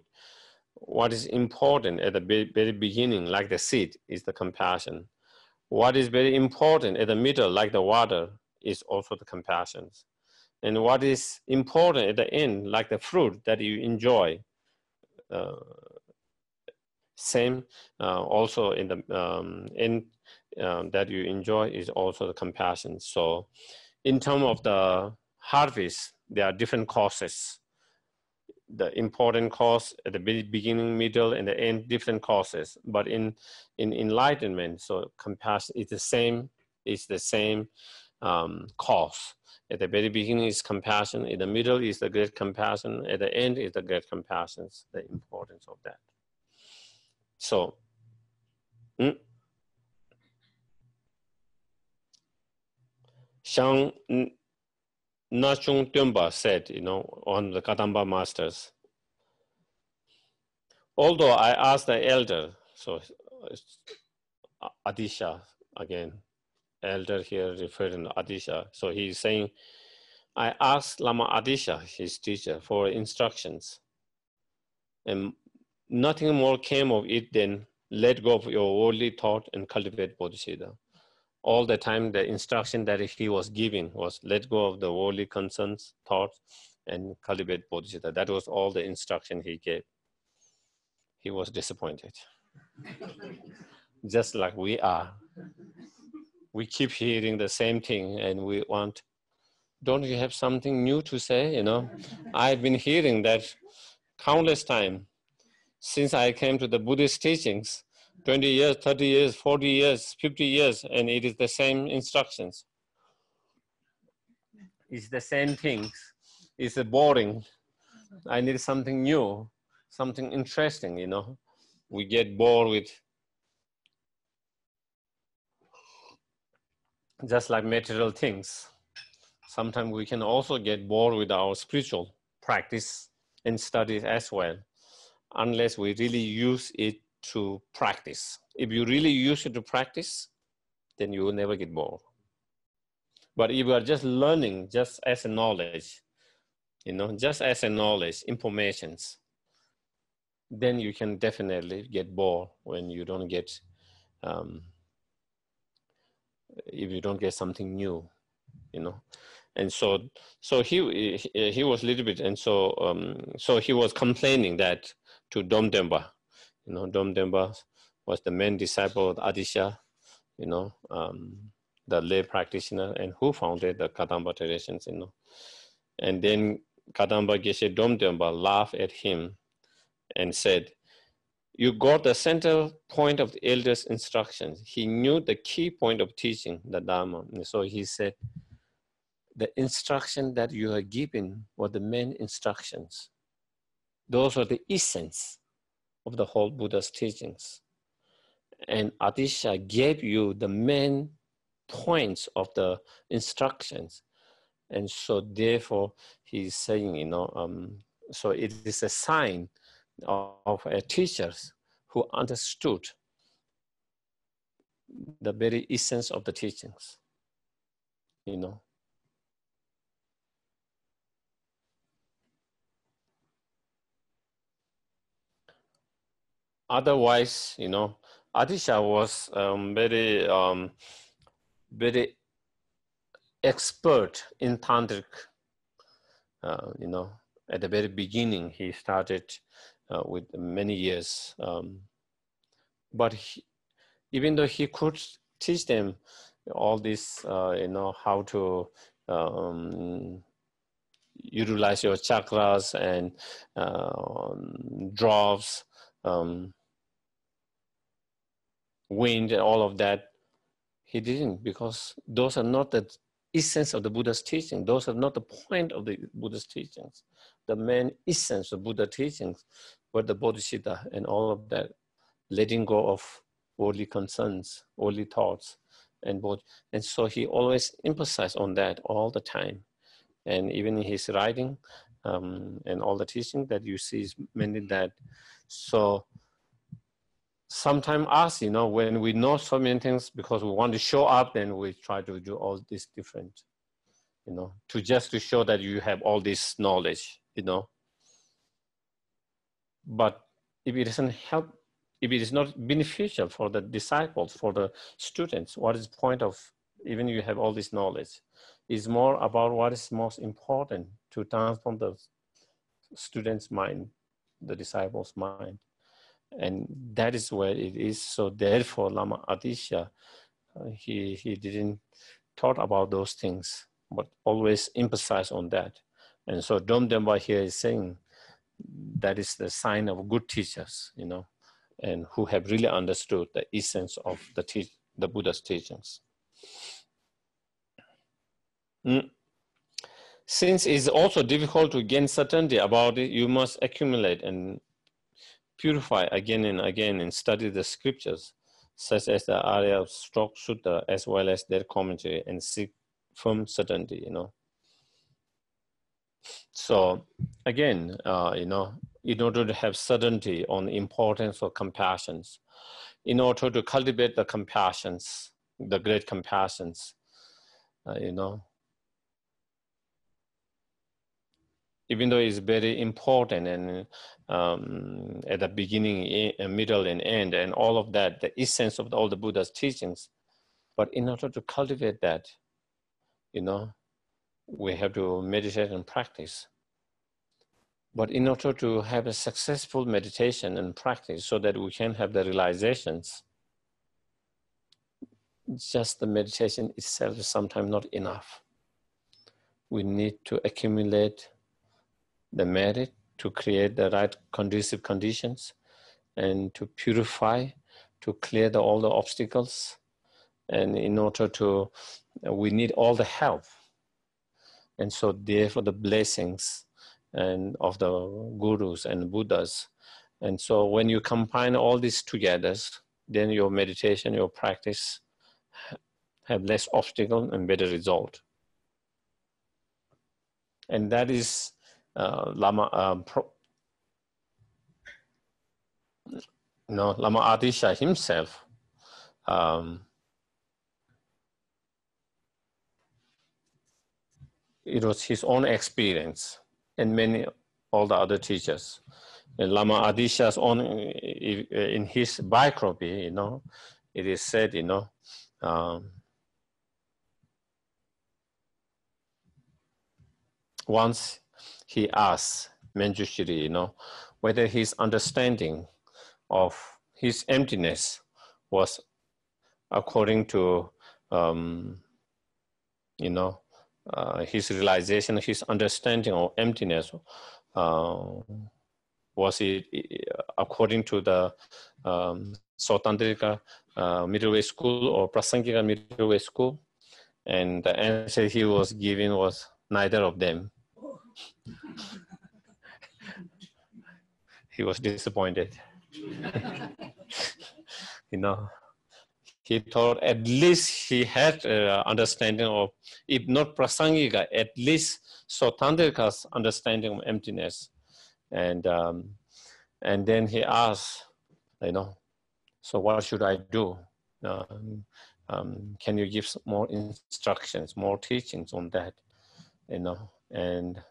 Speaker 1: what is important at the very beginning, like the seed, is the compassion. What is very important at the middle, like the water, is also the compassion. And what is important at the end, like the fruit that you enjoy, same also in the end that you enjoy is also the compassion. So in terms of the harvest, there are different causes. The important cause at the beginning, middle, and the end, different causes. But in enlightenment, so compassion is the same. It's the same cause. At the very beginning is compassion. In the middle is the great compassion. At the end is the great compassion. The importance of that. So. Shang Nachung Tumba said, you know, on the Kadamba Masters, although I asked the elder, so Adisha again, elder here referring to Adisha. So he's saying, I asked Lama Adisha, his teacher, for instructions. And nothing more came of it than let go of your worldly thought and cultivate bodhisattva. All the time, the instruction that he was giving was let go of the worldly concerns, thoughts, and cultivate bodhisattva. That was all the instruction he gave. He was disappointed. Just like we are. We keep hearing the same thing and we want, don't you have something new to say? You know, I've been hearing that countless times since I came to the Buddhist teachings. 20 years, 30 years, 40 years, 50 years, and it is the same instructions. It's the same things. It's boring. I need something new, something interesting, you know. We get bored with just like material things. Sometimes we can also get bored with our spiritual practice and studies as well, unless we really use it to practice. If you really use it to practice, then you will never get bored. But if you are just learning, just as a knowledge, you know, just as a knowledge, informations, then you can definitely get bored when you don't get, if you don't get something new, you know. And so he was a little bit, and so he was complaining that to Domdemba. You know, Domdemba was the main disciple of Adisha, you know, the lay practitioner, and who founded the Kadamba traditions, you know. And then Kadamba Geshe Domdemba laughed at him and said, you got the center point of the elder's instructions. He knew the key point of teaching the Dharma. And so he said, the instruction that you are given were the main instructions. Those are the essence of the whole Buddha's teachings. And Adisha gave you the main points of the instructions. And so therefore, he's saying, you know, so it is a sign of teachers who understood the very essence of the teachings, you know. Otherwise, you know, Adisha was very expert in tantric. You know, at the very beginning, he started with many years. But even though he could teach them all this, you know, how to utilize your chakras and drops, wind and all of that, he didn't, because those are not the essence of the Buddha's teaching. Those are not the point of the Buddha's teachings. The main essence of Buddha teachings were the bodhisattva and all of that, letting go of worldly concerns, worldly thoughts, and so he always emphasized on that all the time. And even in his writing and all the teaching that you see is mainly that. So sometimes us, you know, when we know so many things because we want to show up, then we try to do all this different, you know, just to show that you have all this knowledge, you know. But if it doesn't help, if it is not beneficial for the disciples, for the students, what is the point of even you have all this knowledge? It's more about what is most important to transform the student's mind, the disciples' mind. And that is where it is. So therefore, Lama Adisha, he didn't thought about those things, but always emphasize on that. And so Domdemba here is saying that is the sign of good teachers, you know, and who have really understood the essence of the Buddha's teachings. Since it's also difficult to gain certainty about it, you must accumulate and purify again and again and study the scriptures, such as the Arya Stroke Sutta, as well as their commentary, and seek firm certainty, you know. So again, you know, in order to have certainty on the importance of compassions, in order to cultivate the compassions, the great compassions, you know, even though it's very important and at the beginning, middle, and end, and all of that, the essence of all the Buddha's teachings, but in order to cultivate that, you know, we have to meditate and practice. But in order to have a successful meditation and practice so that we can have the realizations, just the meditation itself is sometimes not enough. We need to accumulate the merit to create the right conducive conditions and to purify, to clear all the obstacles. And in order to, we need all the help. And so therefore the blessings and of the gurus and Buddhas. And so when you combine all this together, then your meditation, your practice have less obstacle and better result. And that is Lama Adisha himself. It was his own experience, and many all the other teachers. And Lama Adisha's own, in his biography, you know, it is said, you know, once he asked Manjushri, you know, whether his understanding of his emptiness was according to, you know, his realization, his understanding of emptiness, was it according to the Sautandrika middle way school or Prasangika middle way school. And the answer he was giving was neither of them. He was disappointed. You know, he thought at least he had understanding of, if not Prasangika, at least Sautandrika's understanding of emptiness. And then he asked, you know, so what should I do? Can you give some more instructions, more teachings on that? You know, and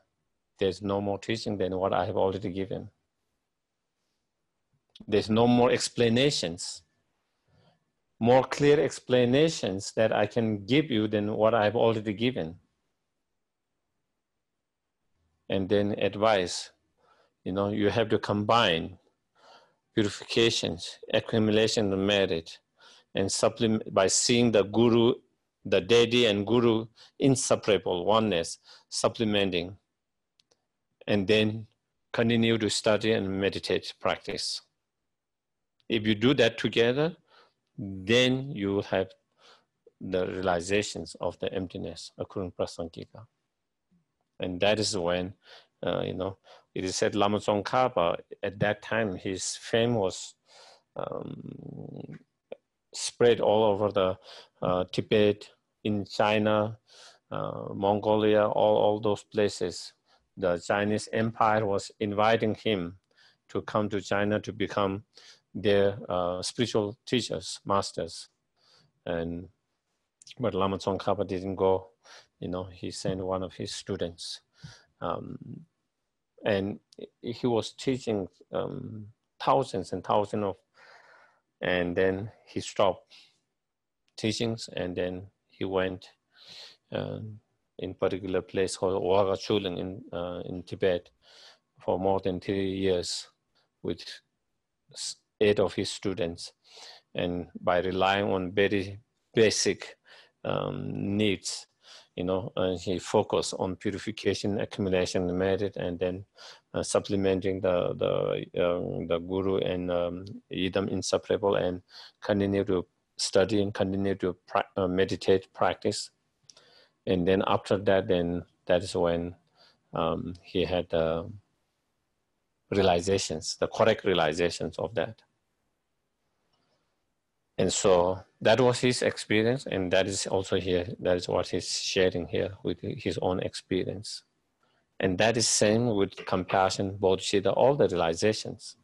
Speaker 1: there's no more teaching than what I have already given. There's no more explanations, more clear explanations that I can give you than what I've already given. And then advice, you know, you have to combine purifications, accumulation of merit, and supplement by seeing the guru, the deity and guru inseparable oneness, supplementing, and then continue to study and meditate, practice. If you do that together, then you will have the realizations of the emptiness occurring Prasangika. And that is when, you know, it is said Lama Tsongkhapa, at that time, his fame was spread all over the Tibet, in China, Mongolia, all those places. The Chinese Empire was inviting him to come to China to become their spiritual teachers, masters. But Lama Tsongkhapa didn't go. You know, he sent one of his students. And he was teaching thousands and thousands of, and then he stopped teachings, and then he went in particular place called Wagachuling in Tibet for more than 3 years with 8 of his students. And by relying on very basic needs, you know, he focused on purification, accumulation, merit, and then supplementing the guru and idam inseparable, and continue to study and continue to meditate, practice. And then after that, then that is when he had realizations, the correct realizations of that. And so that was his experience, and that is also here, that is what he's sharing here with his own experience. And that is same with compassion, bodhicitta, all the realizations.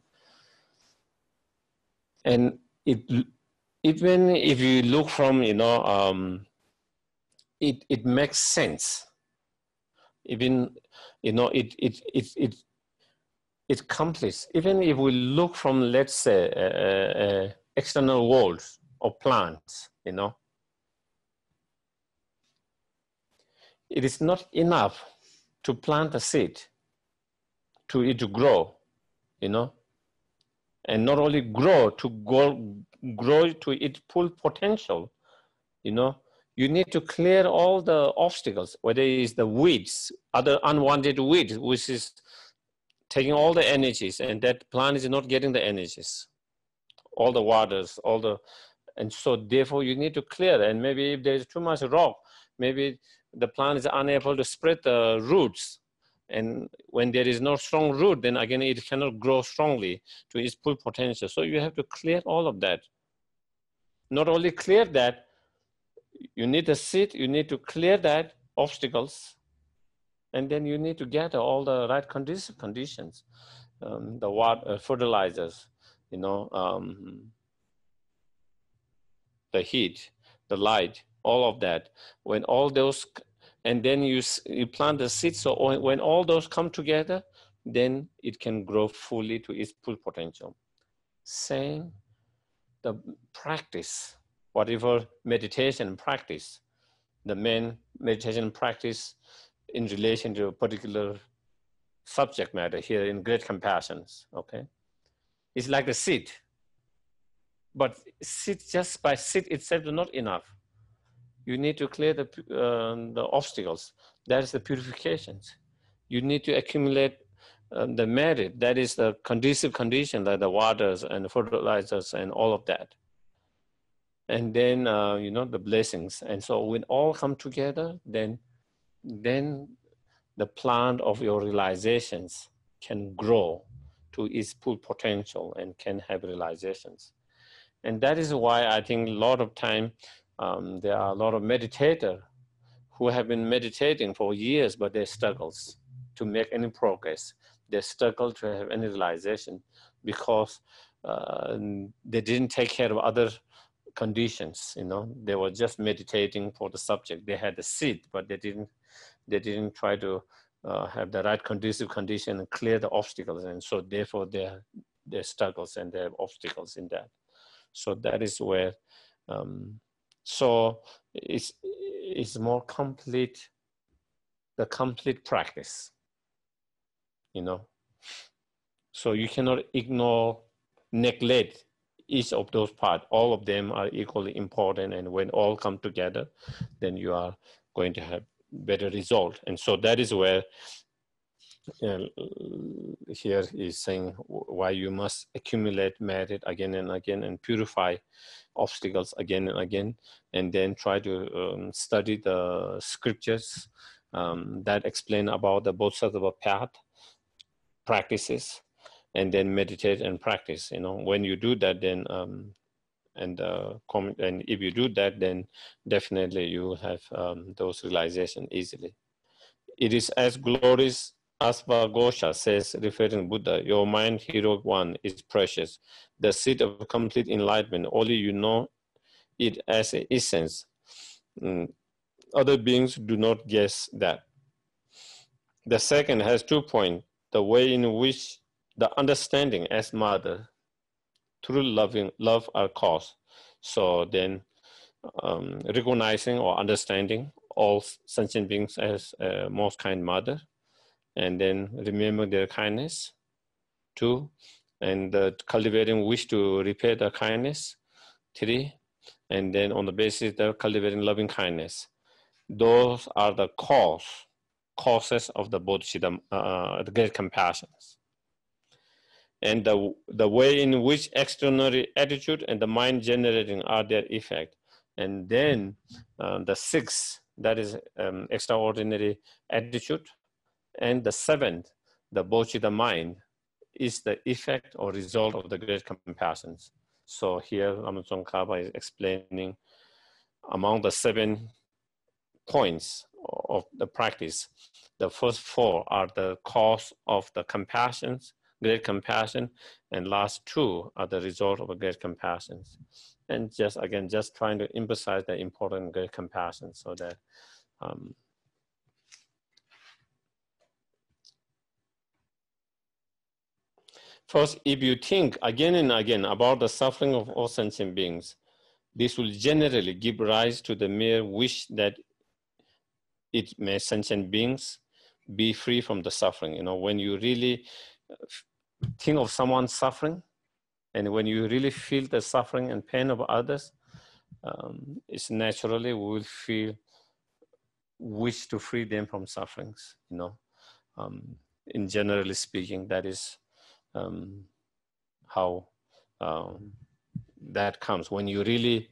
Speaker 1: And even if you look from, you know, it makes sense. Even, you know, it completes. Even if we look from, let's say, external worlds or plants, you know, it is not enough to plant a seed to it to grow, you know, and not only grow to its full potential, you know. You need to clear all the obstacles, whether it is the weeds, other unwanted weeds, which is taking all the energies, and that plant is not getting the energies, all the waters, and so therefore you need to clear. And maybe if there's too much rock, maybe the plant is unable to spread the roots. And when there is no strong root, then again, it cannot grow strongly to its full potential. So you have to clear all of that. Not only clear that, you need a seed, you need to clear that obstacles, and then you need to gather all the right conditions, the water, fertilizers, you know, the heat, the light, all of that. When all those, and then you plant the seed, so when all those come together, then it can grow fully to its full potential. Same, the practice, whatever meditation practice, the main meditation practice in relation to a particular subject matter here in Great Compassions, okay? It's like a seed, but seed just by seed itself is not enough. You need to clear the obstacles. That is the purifications. You need to accumulate the merit, that is the conducive condition, like the waters and the fertilizers and all of that. And then, you know, the blessings. And so when all come together, then the plant of your realizations can grow to its full potential and can have realizations. And that is why I think a lot of time there are a lot of meditators who have been meditating for years, but they struggles to make any progress. They struggle to have any realization because they didn't take care of other conditions. You know, they were just meditating for the subject. They had the seed, but they didn't try to have the right conducive condition and clear the obstacles. And so therefore their struggles and their obstacles in that. So that is where, so it's more complete, the complete practice, you know. So you cannot ignore, neglect each of those parts. All of them are equally important, and when all come together, then you are going to have better result. And so that is where here is saying why you must accumulate merit again and again and purify obstacles again and again, and then try to study the scriptures that explain about the Bodhisattva path practices, and then meditate and practice. You know, when you do that, then and if you do that, then definitely you will have those realizations easily. It is as glorious as Gosha says, referring to Buddha, your mind, heroic one, is precious. The seed of complete enlightenment, only you know it as an essence. Other beings do not guess that. The second has 2 points. The way in which the understanding as mother, through love our cause. So then recognizing or understanding all sentient beings as a most kind mother, and then remember their kindness. 2, and cultivating wish to repay their kindness. 3, and then on the basis of cultivating loving kindness. Those are the causes of the bodhisattva, the great compassions. And the way in which extraordinary attitude and the mind generating are their effect. And then the 6th, that is extraordinary attitude. And the 7th, the bodhisattva mind, is the effect or result of the great compassions. So here Lama Tsongkhapa is explaining among the 7 points of the practice, the first 4 are the cause of the compassions, great compassion, and last 2 are the result of the great compassions. And just again, just trying to emphasize the important great compassion so that first, if you think again and again about the suffering of all sentient beings, this will generally give rise to the mere wish that it may sentient beings be free from the suffering. You know, when you really think of someone suffering, and when you really feel the suffering and pain of others, it's naturally we will feel wish to free them from sufferings. You know, in generally speaking, that is how that comes. When you really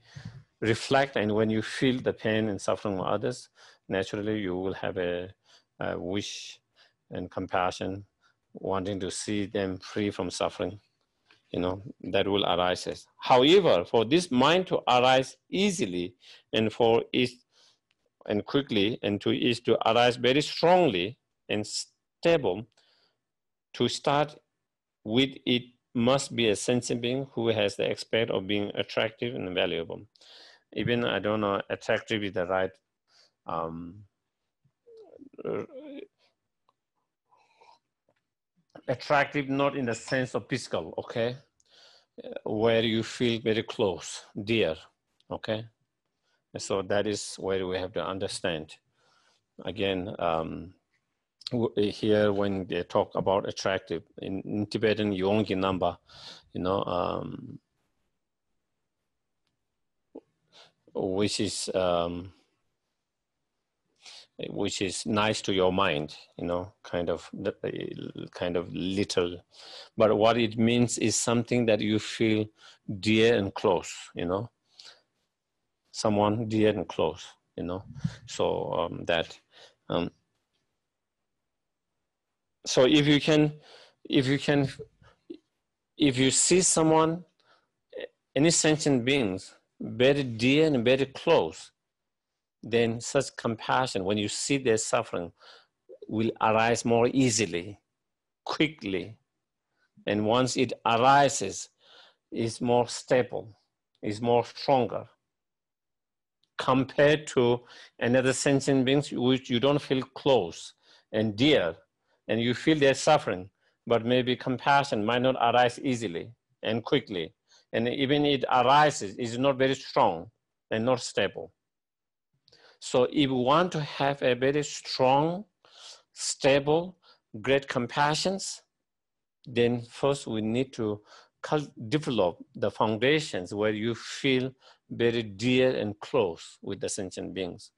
Speaker 1: reflect and when you feel the pain and suffering of others, naturally you will have a wish and compassion, wanting to see them free from suffering. You know, that will arise. However, for this mind to arise easily and for it and quickly, and to is to arise very strongly and stable, to start with, it must be a sentient being who has the aspect of being attractive and valuable. Even, I don't know, attractive is the right attractive, not in the sense of physical, okay, where you feel very close, dear, okay. So that is where we have to understand. Again, here when they talk about attractive, in Tibetan, Yonggi number, you know, which is which is nice to your mind, you know, kind of little. But what it means is something that you feel dear and close, you know, someone dear and close, you know. So so if you see someone, any sentient beings, very dear and very close, then such compassion, when you see their suffering, will arise more easily, quickly. And once it arises, it's more stable, it's more stronger, compared to another sentient beings which you don't feel close and dear, and you feel their suffering, but maybe compassion might not arise easily and quickly. And even it arises, it's not very strong and not stable. So if we want to have a very strong, stable, great compassions, then first we need to develop the foundations where you feel very dear and close with the sentient beings.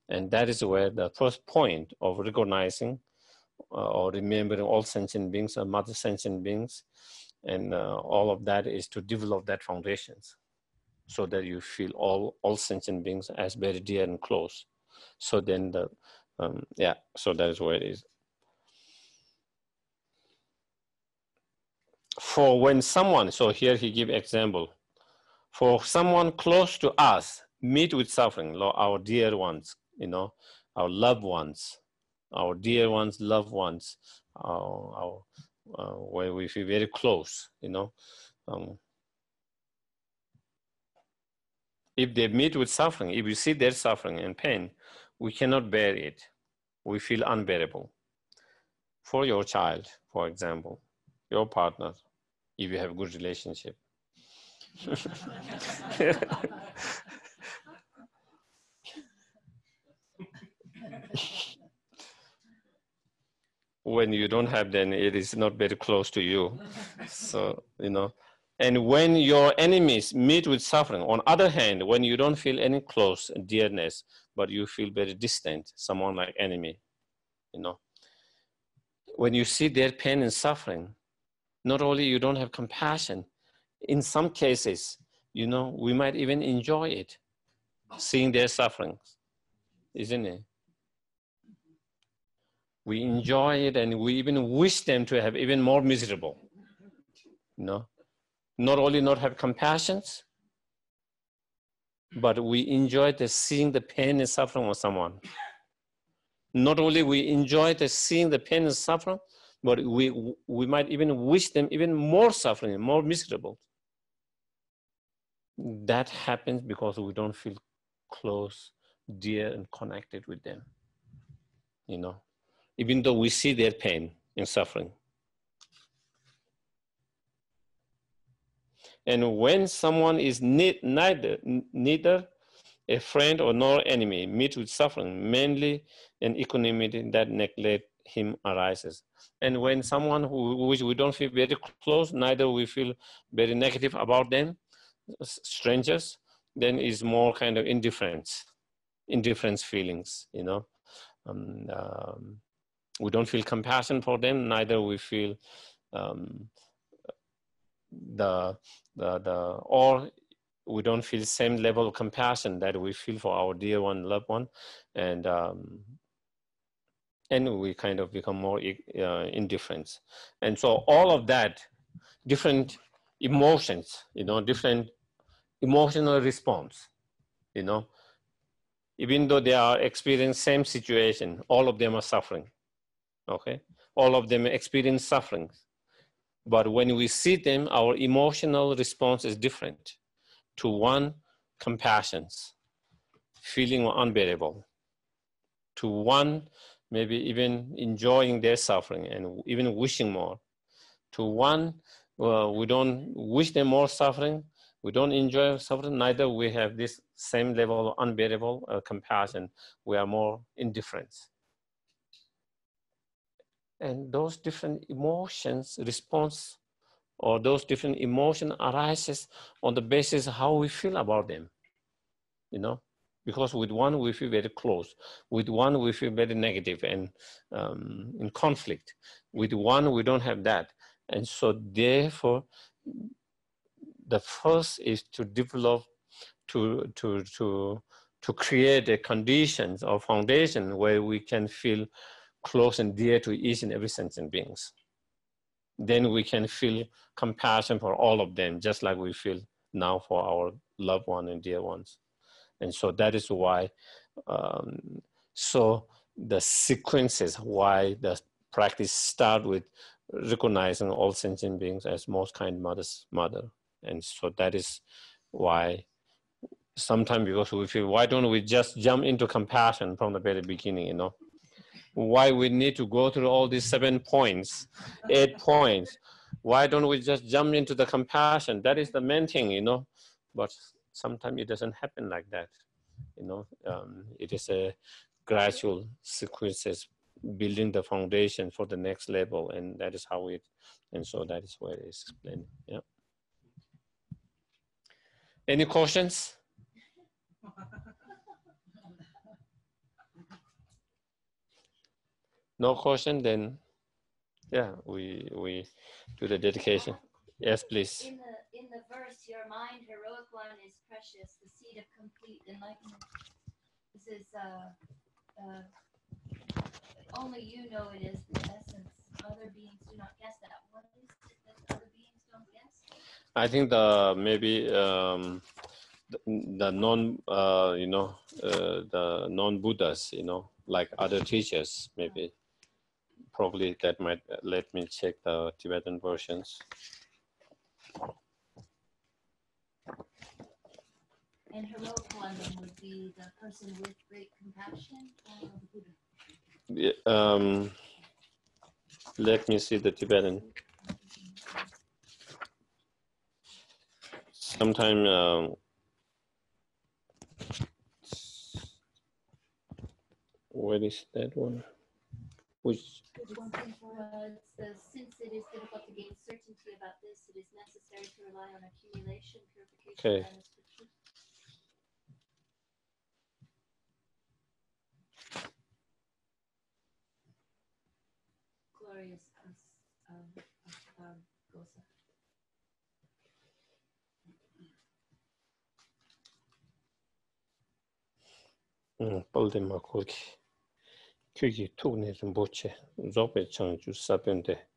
Speaker 1: And that is where the first point of recognizing or remembering all sentient beings or mother sentient beings, and all of that is to develop that foundations, so that you feel all sentient beings as very dear and close. So then so that is where it is. For when someone, so here he gives example, for someone close to us meet with suffering, our dear ones, you know, our loved ones, our dear ones, loved ones, where we feel very close, you know. If they meet with suffering, if we see their suffering and pain, we cannot bear it. We feel unbearable. For your child, for example, your partner, if you have a good relationship. When you don't have, then it is not very close to you. So, you know, and when your enemies meet with suffering, on other hand, when you don't feel any close dearness, but you feel very distant, someone like enemy, you know, when you see their pain and suffering, not only you don't have compassion, in some cases, you know, we might even enjoy it, seeing their sufferings, isn't it? We enjoy it, and we even wish them to have even more miserable, you know. Not only not have compassion, but we enjoy seeing the pain and suffering of someone. Not only we enjoy seeing the pain and suffering, but we might even wish them even more suffering, more miserable. That happens because we don't feel close, dear, and connected with them, you know, even though we see their pain and suffering. And when someone is neither a friend or nor enemy, meet with suffering, mainly an equanimity that neglect him arises. And when someone which we don't feel very close, neither we feel very negative about them, strangers, then is more kind of indifference feelings, you know. We don't feel compassion for them, neither we feel or we don't feel the same level of compassion that we feel for our dear one, loved one, and we kind of become more indifferent. And so all of that, different emotions, you know, different emotional response, you know, even though they are experiencing same situation, all of them are suffering, okay? All of them experience suffering. But when we see them, our emotional response is different. To one, compassion, feeling unbearable. To one, maybe even enjoying their suffering and even wishing more. To one, we don't wish them more suffering. We don't enjoy suffering. Neither we have this same level of unbearable compassion. We are more indifferent. And those different emotions response, or those different emotion arises on the basis of how we feel about them, you know. Because with one we feel very close, with one we feel very negative and in conflict. With one we don't have that, and so therefore the first is to develop, to create a conditions or foundation where we can feel close and dear to each and every sentient beings. Then we can feel compassion for all of them, just like we feel now for our loved one and dear ones. And so that is why, so the sequences why the practice start with recognizing all sentient beings as most kind mother's mother. And so that is why sometimes, because we feel, why don't we just jump into compassion from the very beginning, you know? Why we need to go through all these 7 points, 8 points? Why don't we just jump into the compassion? That is the main thing, you know? But sometimes it doesn't happen like that, you know. It is a gradual sequences building the foundation for the next level, and that is how it, and so that is where it is explained. Yeah. Any questions? No question, then yeah, we do the dedication. Yes, please.
Speaker 3: In the verse, your mind, heroic one, is precious, the seed of complete enlightenment. This is only you know it is the essence. Other beings do not guess that. What is it that other beings don't guess?
Speaker 1: I think the maybe the non you know, the non-Buddhas, you know, like other teachers, maybe probably that might, let me check the Tibetan versions.
Speaker 3: And heroic one would be the person with great compassion, or the Buddha?
Speaker 1: Yeah, let me see the Tibetan. Sometime where is that one? Which
Speaker 3: one? It's the, since it is difficult to gain certainty about this, it is necessary to rely on accumulation, purification,
Speaker 1: okay.
Speaker 3: and truth. Glorious Gosa.
Speaker 1: 빨대마 거기 그게 툭내 좀 보채 조배 청주 사변데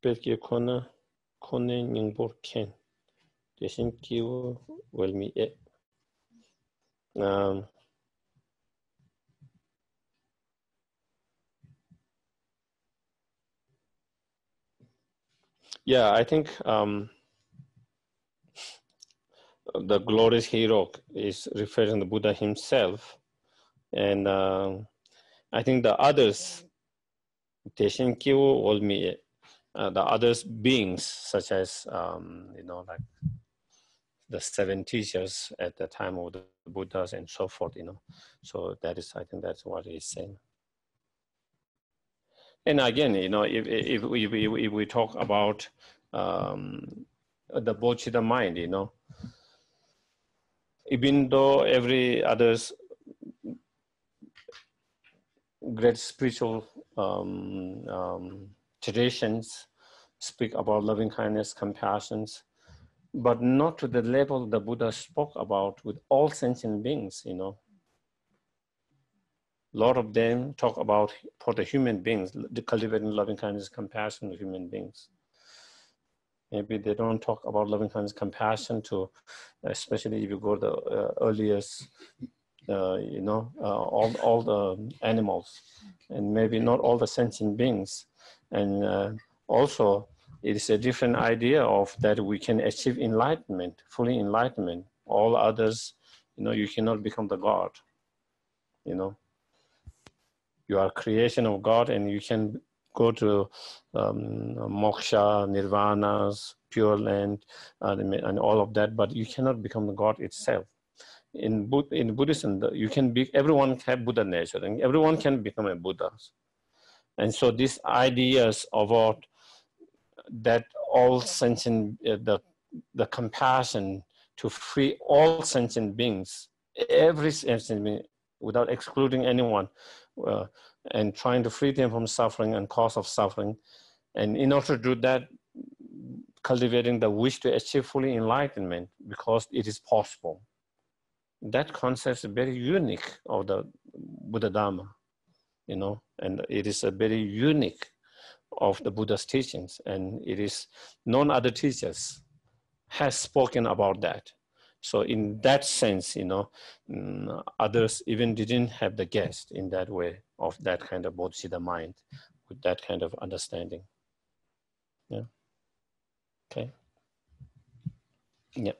Speaker 1: 벨기 코네 닝보켄 대신 기우 웰미에 yeah, I think the glorious hero is referring to Buddha himself, and I think the others, Deshin Kiwu Olmi, the others beings such as you know, like the 7 teachers at the time of the Buddhas and so forth, you know. So that is, I think that's what he's saying. And again, you know, if we talk about the Bodhicitta mind, you know, even though every other's great spiritual traditions speak about loving kindness, compassion, but not to the level the Buddha spoke about with all sentient beings, you know. A lot of them talk about for the human beings, the cultivating loving kindness, compassion to human beings. Maybe they don't talk about loving kindness, compassion to, especially if you go to the earliest, you know, all the animals, and maybe not all the sentient beings. And also, it is a different idea of that we can achieve enlightenment, fully enlightenment. All others, you know, you cannot become the God, you know. You are creation of God, and you can go to moksha, nirvanas, pure land, and all of that, but you cannot become the God itself. In Buddhism, you can be, everyone have Buddha nature, and everyone can become a Buddha. And so these ideas about that all sentient, the compassion to free all sentient beings every without excluding anyone, and trying to free them from suffering and cause of suffering. And in order to do that, cultivating the wish to achieve fully enlightenment, because it is possible. That concept is very unique of the Buddha Dharma, you know, and it is a very unique of the Buddha's teachings, and it is none other teachers has spoken about that. So in that sense, you know, others even didn't have the guest in that way of that kind of bodhicitta mind with that kind of understanding. Yeah. Okay. Yeah.